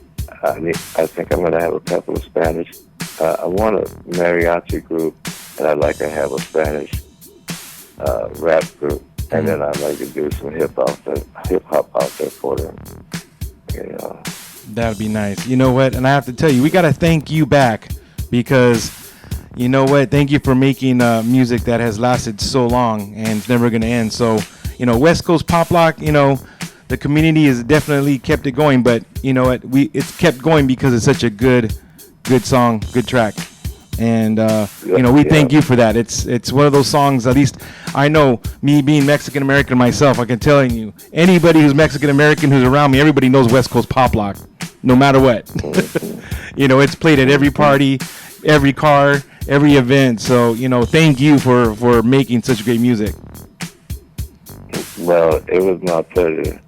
I think I'm going to have a couple of Spanish. I want a mariachi group, and I'd like to have a Spanish rap group, and then I'd like to do some hip hop out there for them. You know. That'd be nice. You know what? And I have to tell you, we got to thank you back because, you know what? Thank you for making music that has lasted so long and it's never going to end. So, you know, West Coast Poplock, you know, the community has definitely kept it going, but you know what? It's kept going because it's such a good song, good track. And you know, we thank you for that. It's one of those songs. At least I know, me being Mexican American myself, I can tell you, anybody who's Mexican American who's around me, everybody knows West Coast Poplock, no matter what. You know, it's played at every party, every car, every event. So you know, thank you for making such great music. Well, it was my pleasure.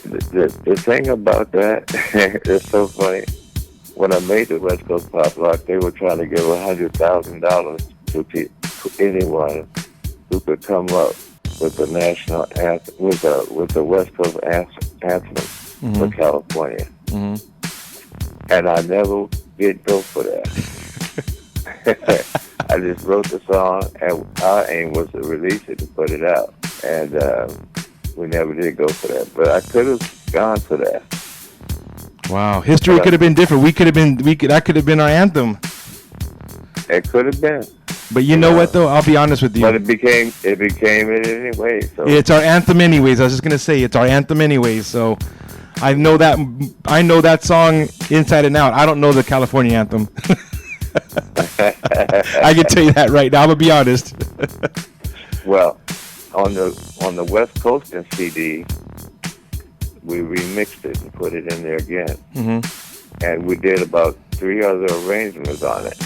The thing about that is so funny. When I made the West Coast Poplock, they were trying to give $100,000 to anyone who could come up with the national anthem, with the West Coast anthem for California. And I never did go for that. I just wrote the song, and our aim was to release it and put it out. And we never did go for that. But I could have gone for that. Wow, history could have been different. That could have been our anthem. It could have been. But you know what though? I'll be honest with you. But it became it anyway. So it's our anthem anyways. I was just gonna say it's our anthem anyways. So I know that song inside and out. I don't know the California anthem. I can tell you that right now. I'm gonna be honest. Well, on the West Coast CD, we remixed it and put it in there again, and we did about 3 other arrangements on it.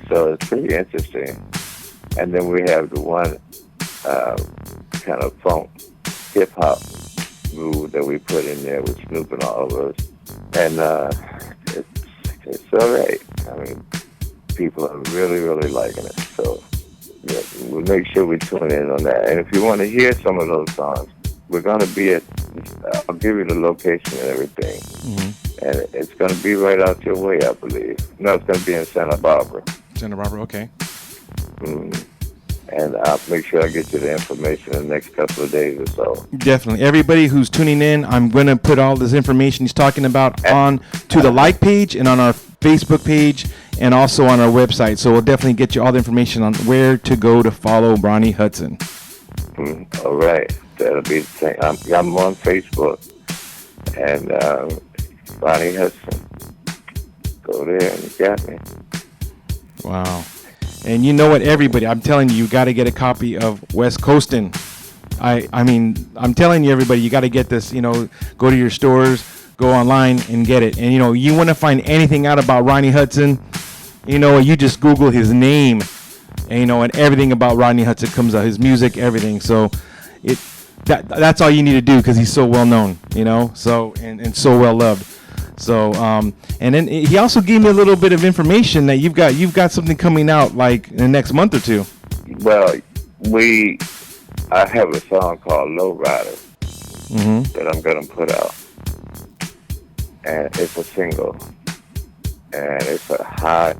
So it's pretty interesting. And then we have the one kind of funk hip hop groove that we put in there with Snoop and all of us, and it's all right. I mean, people are really, really liking it. So yeah, we'll make sure we tune in on that. And if you want to hear some of those songs, we're going to be at, I'll give you the location and everything. And it's going to be right out your way, I believe. No, it's going to be in Santa Barbara. Santa Barbara, okay. And I'll make sure I get you the information in the next couple of days or so. Definitely. Everybody who's tuning in, I'm going to put all this information he's talking about on to the like page and on our Facebook page and also on our website. So we'll definitely get you all the information on where to go to follow Ronnie Hudson. All right. That'll be the thing. I'm on Facebook. And Ronnie Hudson. Go there and you got me. Wow. And you know what, everybody, I'm telling you, you got to get a copy of West Coastin'. I mean, I'm telling you, everybody, you got to get this, go to your stores, go online and get it. And, you want to find anything out about Ronnie Hudson, you just Google his name, and, and everything about Ronnie Hudson comes out, his music, everything. So that's all you need to do because he's so well known, so and so well loved. So, and then he also gave me a little bit of information that you've got something coming out like in the next month or two. Well, I have a song called Lowrider that I'm going to put out. And it's a single. And it's a hot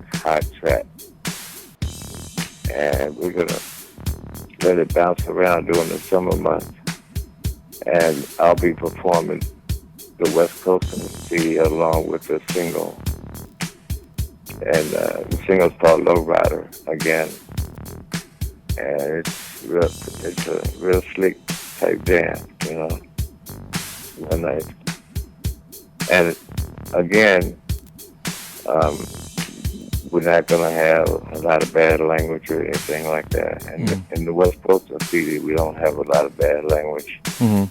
track. And we're going to let it bounce around during the summer months. And I'll be performing the West Coast CD along with the single. And the single's called Lowrider again. And it's a real slick type jam, real nice. And again, we're not gonna have a lot of bad language or anything like that. And in the West Coast CD, we don't have a lot of bad language. And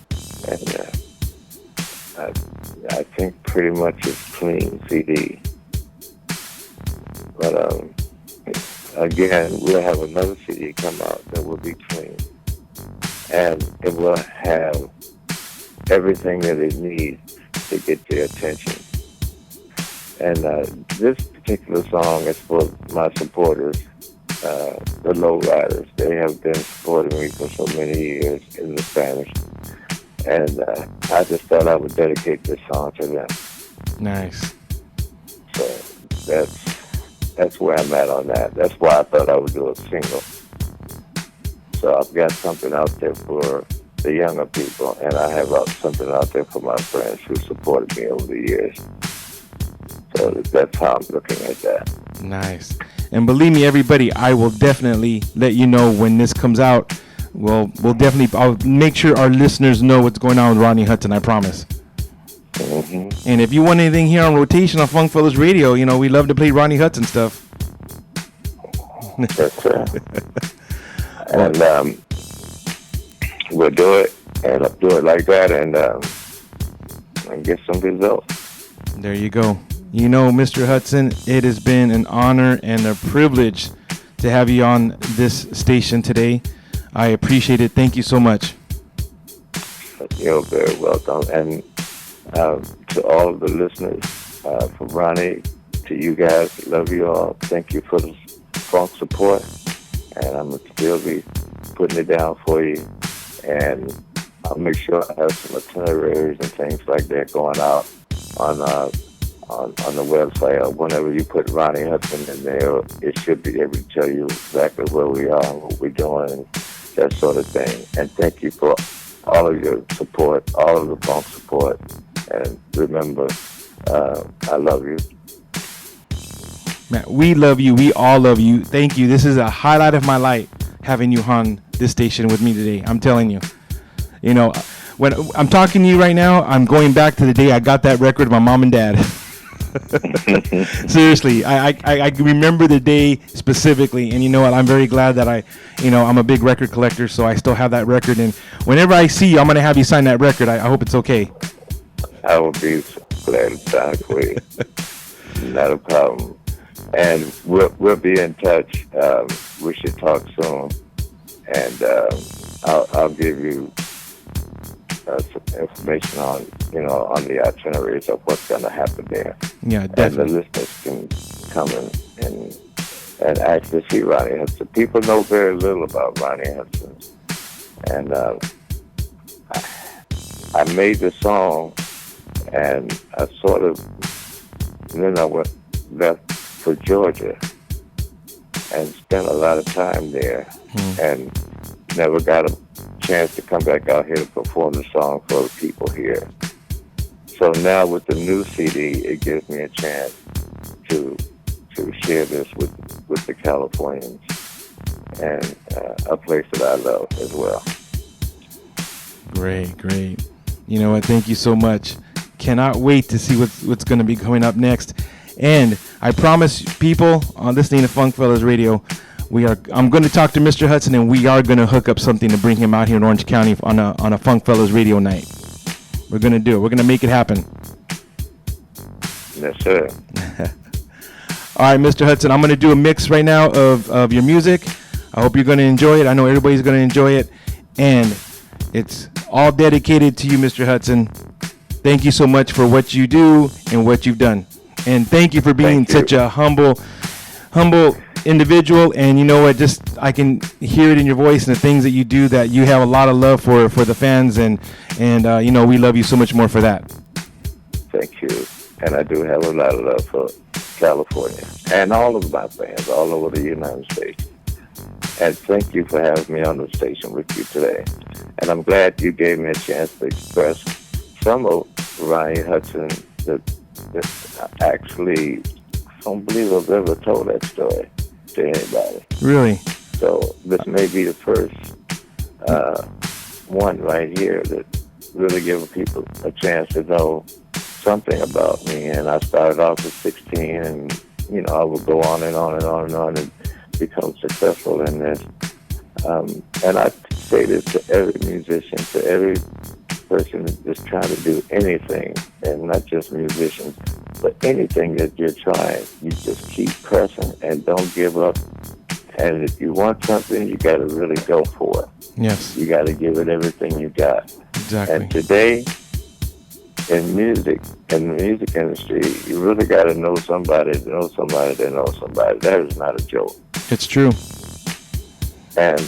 I think pretty much it's clean CD. But again, we'll have another CD come out that will be clean. And it will have everything that it needs to get their attention. And this particular song is for my supporters, the Lowriders. They have been supporting me for so many years in the Spanish. And I just thought I would dedicate this song to them. Nice. So that's where I'm at on that. That's why I thought I would do a single. So I've got something out there for the younger people, and I have something out there for my friends who supported me over the years. So that's how I'm looking at that. Nice. And believe me, everybody, I will definitely let you know when this comes out. We'll definitely, I'll make sure our listeners know what's going on with Ronnie Hudson, I promise. And if you want anything here on rotation on Funk Fellas Radio, we love to play Ronnie Hudson stuff. That's right. And we'll do it, and I'll do it like that, and get some results. There you go. Mr. Hudson, it has been an honor and a privilege to have you on this station today. I appreciate it. Thank you so much. You're very welcome. And to all of the listeners, from Ronnie to you guys, love you all. Thank you for the funk support. And I'm going to still be putting it down for you. And I'll make sure I have some itineraries and things like that going out on the website, or whenever you put Ronnie Hudson in there, it should be able to tell you exactly where we are and what we're doing and that sort of thing. And thank you for all of your support, all of the funk support. And remember, I love you. Man, we love you. We all love you. Thank you. This is a highlight of my life, having you on this station with me today. I'm telling you. You know, when I'm talking to you right now, I'm going back to the day I got that record with my mom and dad. Seriously, I remember the day specifically, and you know what? I'm very glad that I'm a big record collector, so I still have that record. And whenever I see you, I'm gonna have you sign that record. I hope it's okay. I will be glad to sign it for you. Not a problem. And we'll be in touch. We should talk soon, and I'll give you some information on the itineraries of what's going to happen there. Yeah, definitely. And the listeners can come and actually see Ronnie Hudson. People know very little about Ronnie Hudson, and I made the song, and I sort of then I left for Georgia and spent a lot of time there, and never got a chance to come back out here to perform the song for the people here. So now with the new CD, it gives me a chance to share this with the Californians, and a place that I love as well. Great. You know what? Thank you so much. Cannot wait to see what's going to be coming up next. And I promise people on listening to Funk Fellas Radio, I'm going to talk to Mr. Hudson, and we are going to hook up something to bring him out here in Orange County on a Funk Fellas Radio night. We're going to do it. We're going to make it happen. Yes, sir. All right, Mr. Hudson, I'm going to do a mix right now of your music. I hope you're going to enjoy it. I know everybody's going to enjoy it. And it's all dedicated to you, Mr. Hudson. Thank you so much for what you do and what you've done. And thank you for being such a humble individual. And you know what? Just I can hear it in your voice and the things that you do, that you have a lot of love for the fans. And we love you so much more for that. Thank you. And I do have a lot of love for California and all of my fans all over the United States. And thank you for having me on the station with you today. And I'm glad you gave me a chance to express some of Ronnie Hudson that actually, I don't believe I've ever told that story to anybody. Really? So this may be the first one right here that really gives people a chance to know something about me. And I started off at 16, and I would go on and on and on and on and become successful in this. And I say this to every musician, to every person that's trying to do anything, and not just musicians, but anything that you're trying, you just keep pressing and don't give up. And if you want something, you got to really go for it. Yes. You got to give it everything you got. Exactly. And today, in music, in the music industry, you really got to know somebody to know somebody to know somebody. That is not a joke. It's true. And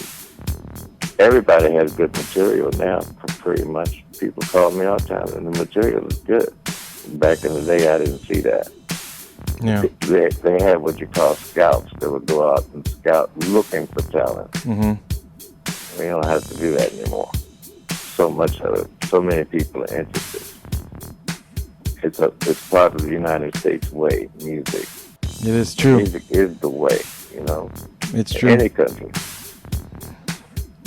everybody has good material now, pretty much. People call me all the time, and the material is good. Back in the day, I didn't see that. Yeah. They had what you call scouts. They would go out and scout looking for talent. Mm-hmm. We don't have to do that anymore. So much of it. So many people are interested. It's part of the United States way, music. It is true. Music is the way, It's true. Any country.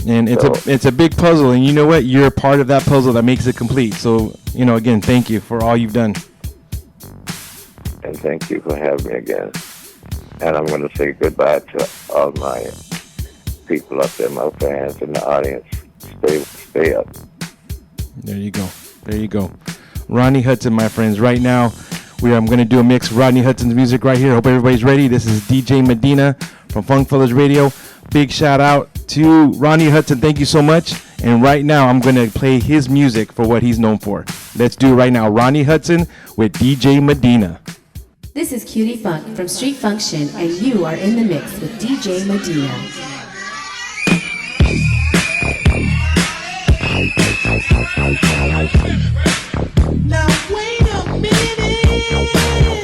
And it's a big puzzle, and you know what? You're a part of that puzzle that makes it complete. So, again, thank you for all you've done. And thank you for having me again. And I'm going to say goodbye to all my people up there, my fans in the audience. Stay up. There you go. Ronnie Hudson, my friends. Right now, I'm going to do a mix of Ronnie Hudson's music right here. Hope everybody's ready. This is DJ Medina from Funk Fellas Radio. Big shout out to Ronnie Hudson. Thank you so much. And right now, I'm going to play his music for what he's known for. Let's do it right now. Ronnie Hudson with DJ Medina. This is Cutie Funk from Street Function, and you are in the mix with DJ Medina. Now wait a minute.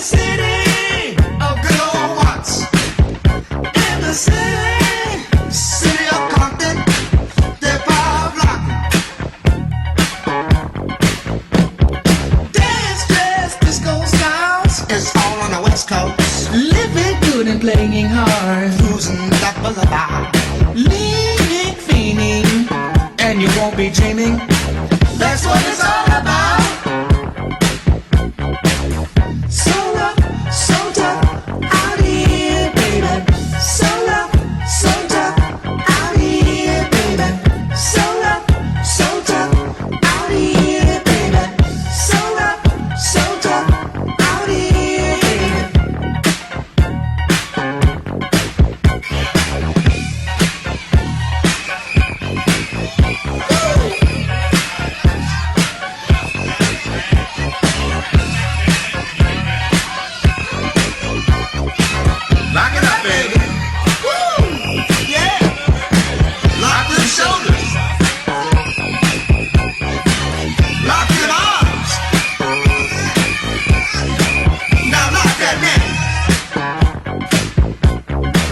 city of good old Watts. In the city of Compton, the Poplock. Dance, jazz, disco styles is all on the West Coast. Living good and playing hard, cruising that boulevard. Leaning, fiending, and you won't be dreaming. That's what it's all about. So rough, so tough, out here, baby. So rough, so tough, out here, baby. So rough, so tough, out here, baby. So rough, so tough, out here. Lock it up, baby. Woo! Yeah. Lock them shoulders. Lock them arms. Now lock that neck.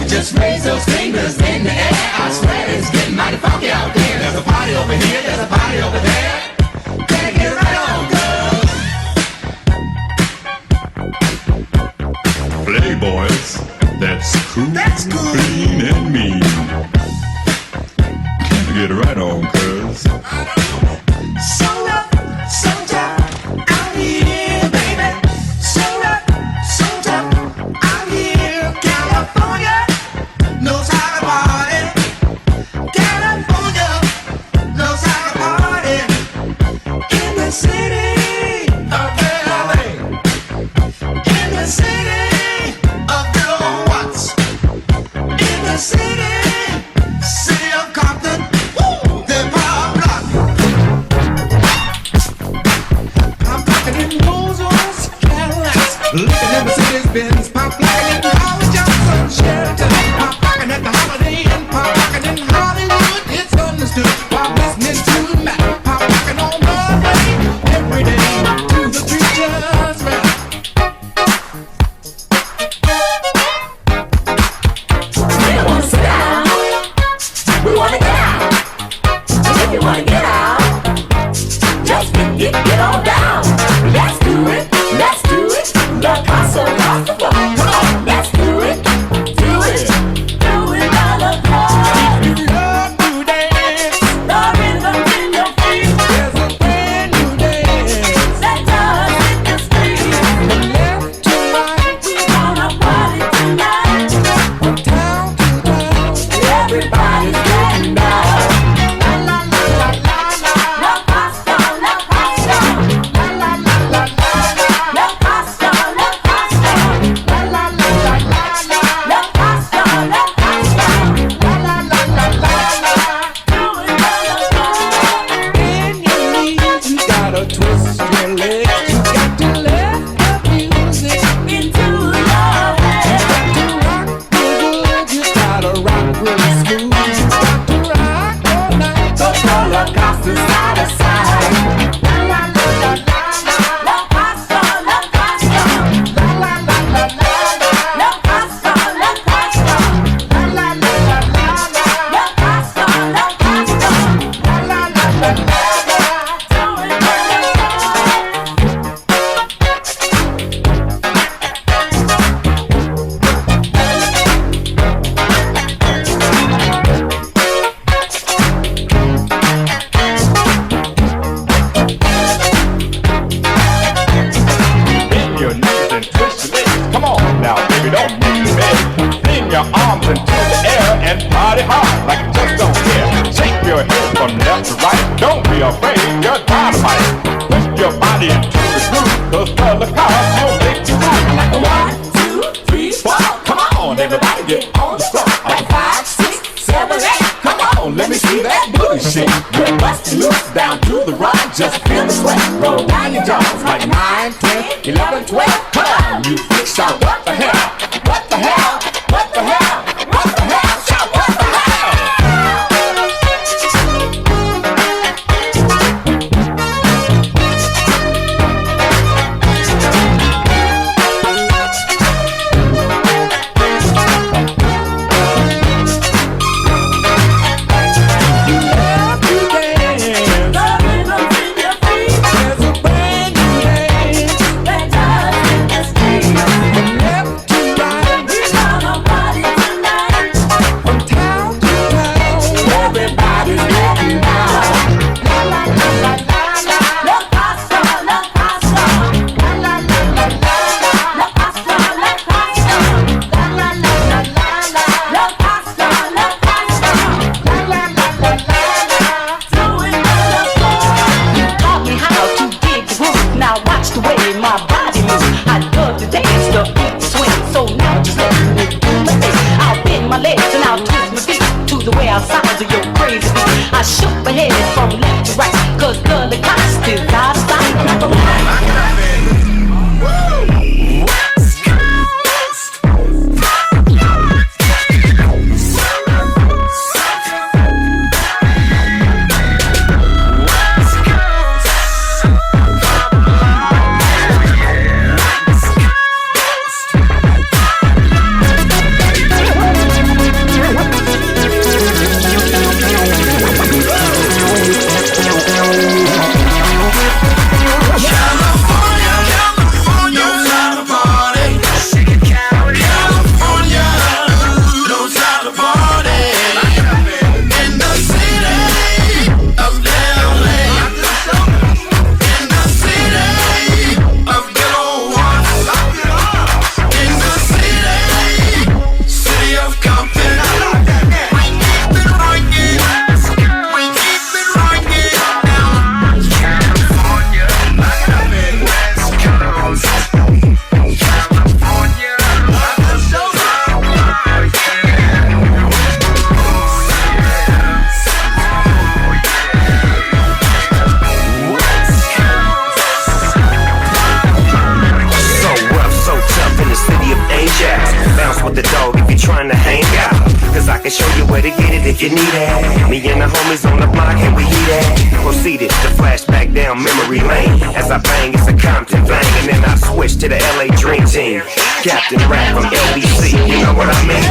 You just raise those fingers in the air. I swear it's getting mighty funky out there. There's a party over here, there's a party over there. Better get right on, girls. Playboys, that's cool, That's cool. clean and mean. Get right on, cuz. So rough, so tough, out here, baby. So rough, so tough, out here. California knows how to party. California knows how to party. In the city of LA. In the city of good old Watts. In the city of Compton. Woo! The Poplock. I'm talking in Rolls-Royce Cadillacs, looking at Mercedes-Benz, Poplock in Howard Johnson, Sheraton, Poplock at the Holiday Inn, Poplock in Hollywood. It's understood while listening to Mac, Poplock on Broadway every day to the preacher's man. We don't wanna sit down. We wanna get out. If you wanna get out, just get on down. Let's do it, let's do it. The castle off the floor. Come on, let's do it, do it, do it all the time. If you love to dance, the rhythm in your feet. There's a brand new dance that does hit the street. From left to right, we gonna party tonight. From town to town, everybody's getting down. La la la la la la. La pasta, la pasta. La la la la la la. La pasta, la pasta. La la la la la la. La pasta, la pasta. La la la la la la. Do it all the time. Bend your knees, you gotta twist your legs. You got to let the music into your head. You got to rock real good, you gotta rock real smooth. You got to rock all night, so roller coaster side to side. La la la la la la. La pasta, la pasta. La la la la la la. La pasta, la pasta. La la la la la la. La pasta, la pasta. La la la la la la. Do it all the time. Bend your knees and twist your legs. Come on now, baby, don't make me beg. Fling your arms into the air and party hard like you just don't care. Shake your head from left to right. Don't be afraid, you're dynamite. Put your body into the groove, cause color cars will make you move. 1, 2, 3, 4. Come on, everybody get on the floor. 5, 6, 7, 8. Come on, let me see that booty shake. You're busting loose down to the right. Just feel the sweat roll down your jaws like 9, 10, 11, 12. Come on, you freak, shout what the hell? What the hell? What the hell? What the hell? Shout what the hell? used to swing, so now just let me do my thing. I'll bend my legs and I'll twist my feet to the way our sounds of your crazy beat. I shook my head from left to right, cause girl, the clock still gotta stop. You need it. Me and the homies on the block and we eat it. Proceeded to flash back down memory lane. As I bang, it's a Compton bang. And then I switch to the LA Dream Team. Captain Rap from LBC, you know what I mean?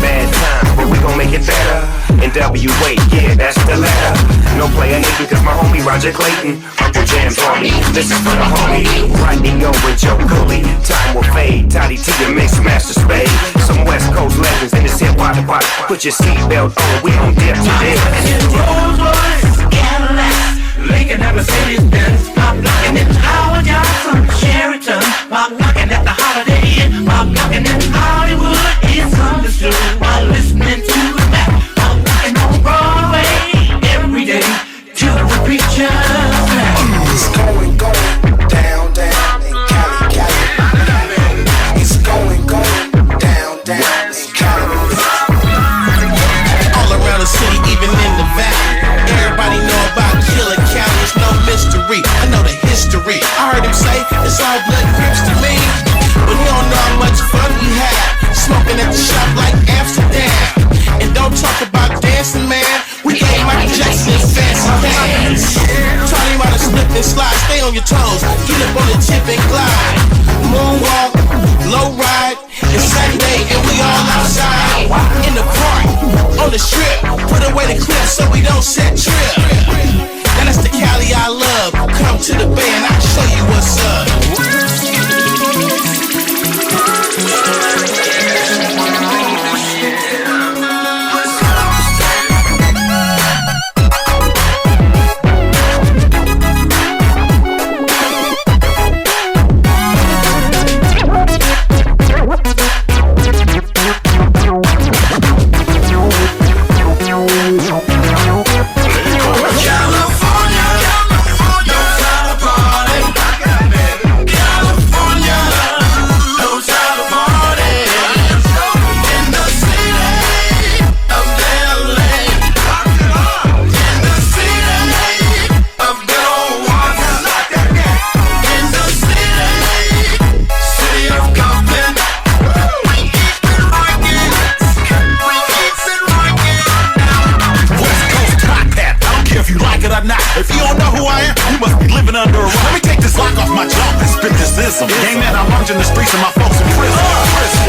Bad times, but we gon' make it better. NWA, yeah, that's the letter. No player hating, cause my homie Roger Clayton Uncle Jam's on me, this is for the homie Rodney O with Joe Cooley. Time will fade, Toddy T and Mix Master Spade. Some West Coast legends in this hip-hop spot. Put your seatbelt on, we gon' dip to this. Rolls Royce, Cadillacs, Lincoln at Mercedes-Benz, pop locking in Howard Johnson, Sheraton, pop locking at the Holiday Inn, pop locking in Hollywood, it's understood while listening to the map, pop locking on Broadway every day to the preacher's man. It's going down in Cali. It's going down in Cali. All around the city, even in the valley. Everybody know about Killer Cali, it's no mystery. I know the history. I heard him say it's all blood grips to me. But you don't know how much fun we had smoking at the shop like Amsterdam. And don't talk about dancing, man. We gave Michael Jackson fancy pants. Trying to slip and slide, stay on your toes. Get up on the tip and glide. Moonwalk, low ride. It's Saturday and we all outside. In the park, on the strip. Put away the clip so we don't set trip. Now that's the Cali I love. Come to the bay and I'll show you what's up. Game that I learned in the streets of my folks in prison.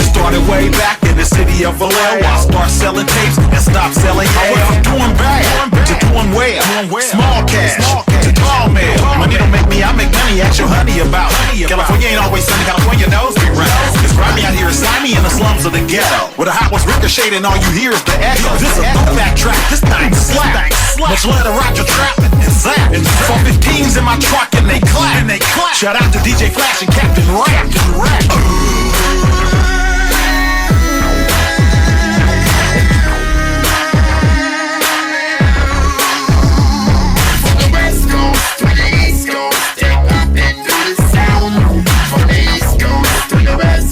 It started way back in the city of Vallejo. I start selling tapes and stop selling hell. I went from doing bad to doing well. Small cash to tall mail. Money don't make me, I make money. Ask your honey about. California ain't always sunny. California knows me right. It's grimy out here, inside me in the slums of the ghetto. Where the hot ones ricochet and all you hear is the echo. This is a back track. This thing slap. Much let a rock your trap and zap. And 415s in my truck and they clap. Shout out to DJ Flash and Captain Rap. From the West Coast to the East Coast, take up into the sound. From the East Coast to the West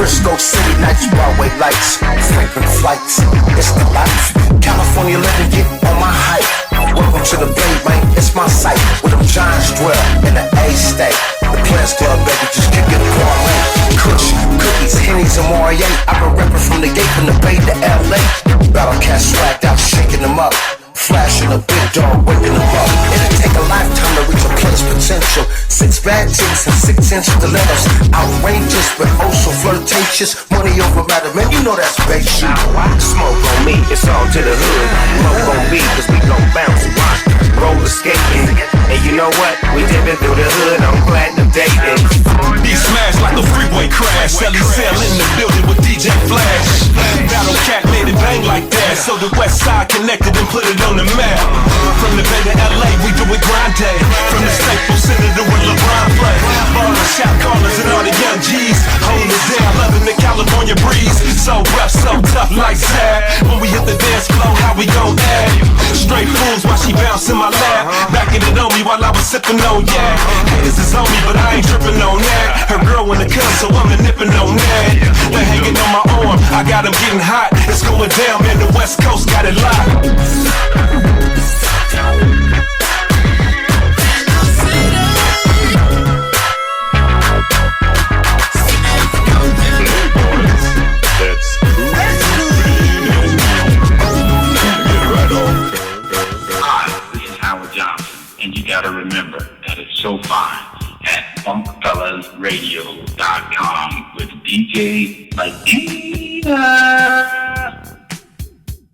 Frisco City nights, Broadway lights, frequent flights. It's the life. California living, get on my hype. Welcome to the Bay, man, it's my site. Where them giants dwell in the A-State. The Players Club, baby, just kick it parlay. Kush, cookies, Henny's and Moria. I've been reppin' from the gate, from the Bay to L.A. Battle cat swagged out, shaking them up. Flashing a big dog, waking them up. It'll take a lifetime to reach a player's potential. 6 bad chicks and 6-inch stilettos. Outrageous, but oh so flirtatious. Money over matter, man, you know that's basic. Smoke on me, it's all to the hood. Smoke on me, cause we gon' bounce and rock. Roller skating. And you know what? We dipping through the hood, I'm platinum dating. Be smashed like a freeway crash. Sally Cell in the building with DJ Flash. Battle Cat made it bang like that. So the West Side connected and put it on the map. From the Bay to LA, we do it grind day. From the Staples Center to where LeBron play. Ballin', shot callers and all the young G's. Holding it down, loving the California breeze. So rough, so tough like Zab. When we hit the dance floor, how we gon' act? Straight fools while she bounce in my lap. Backing it on me while I was sippin' on yak. Haters is on me, but I ain't trippin' on that. Her girl in the cut, so I'm nippin' on that. They're hanging on my arm, I got them getting hot. It's going down, man, the West Coast got it locked. And you gotta remember that it's so fine at funkfellasradio.com with DJ Medina.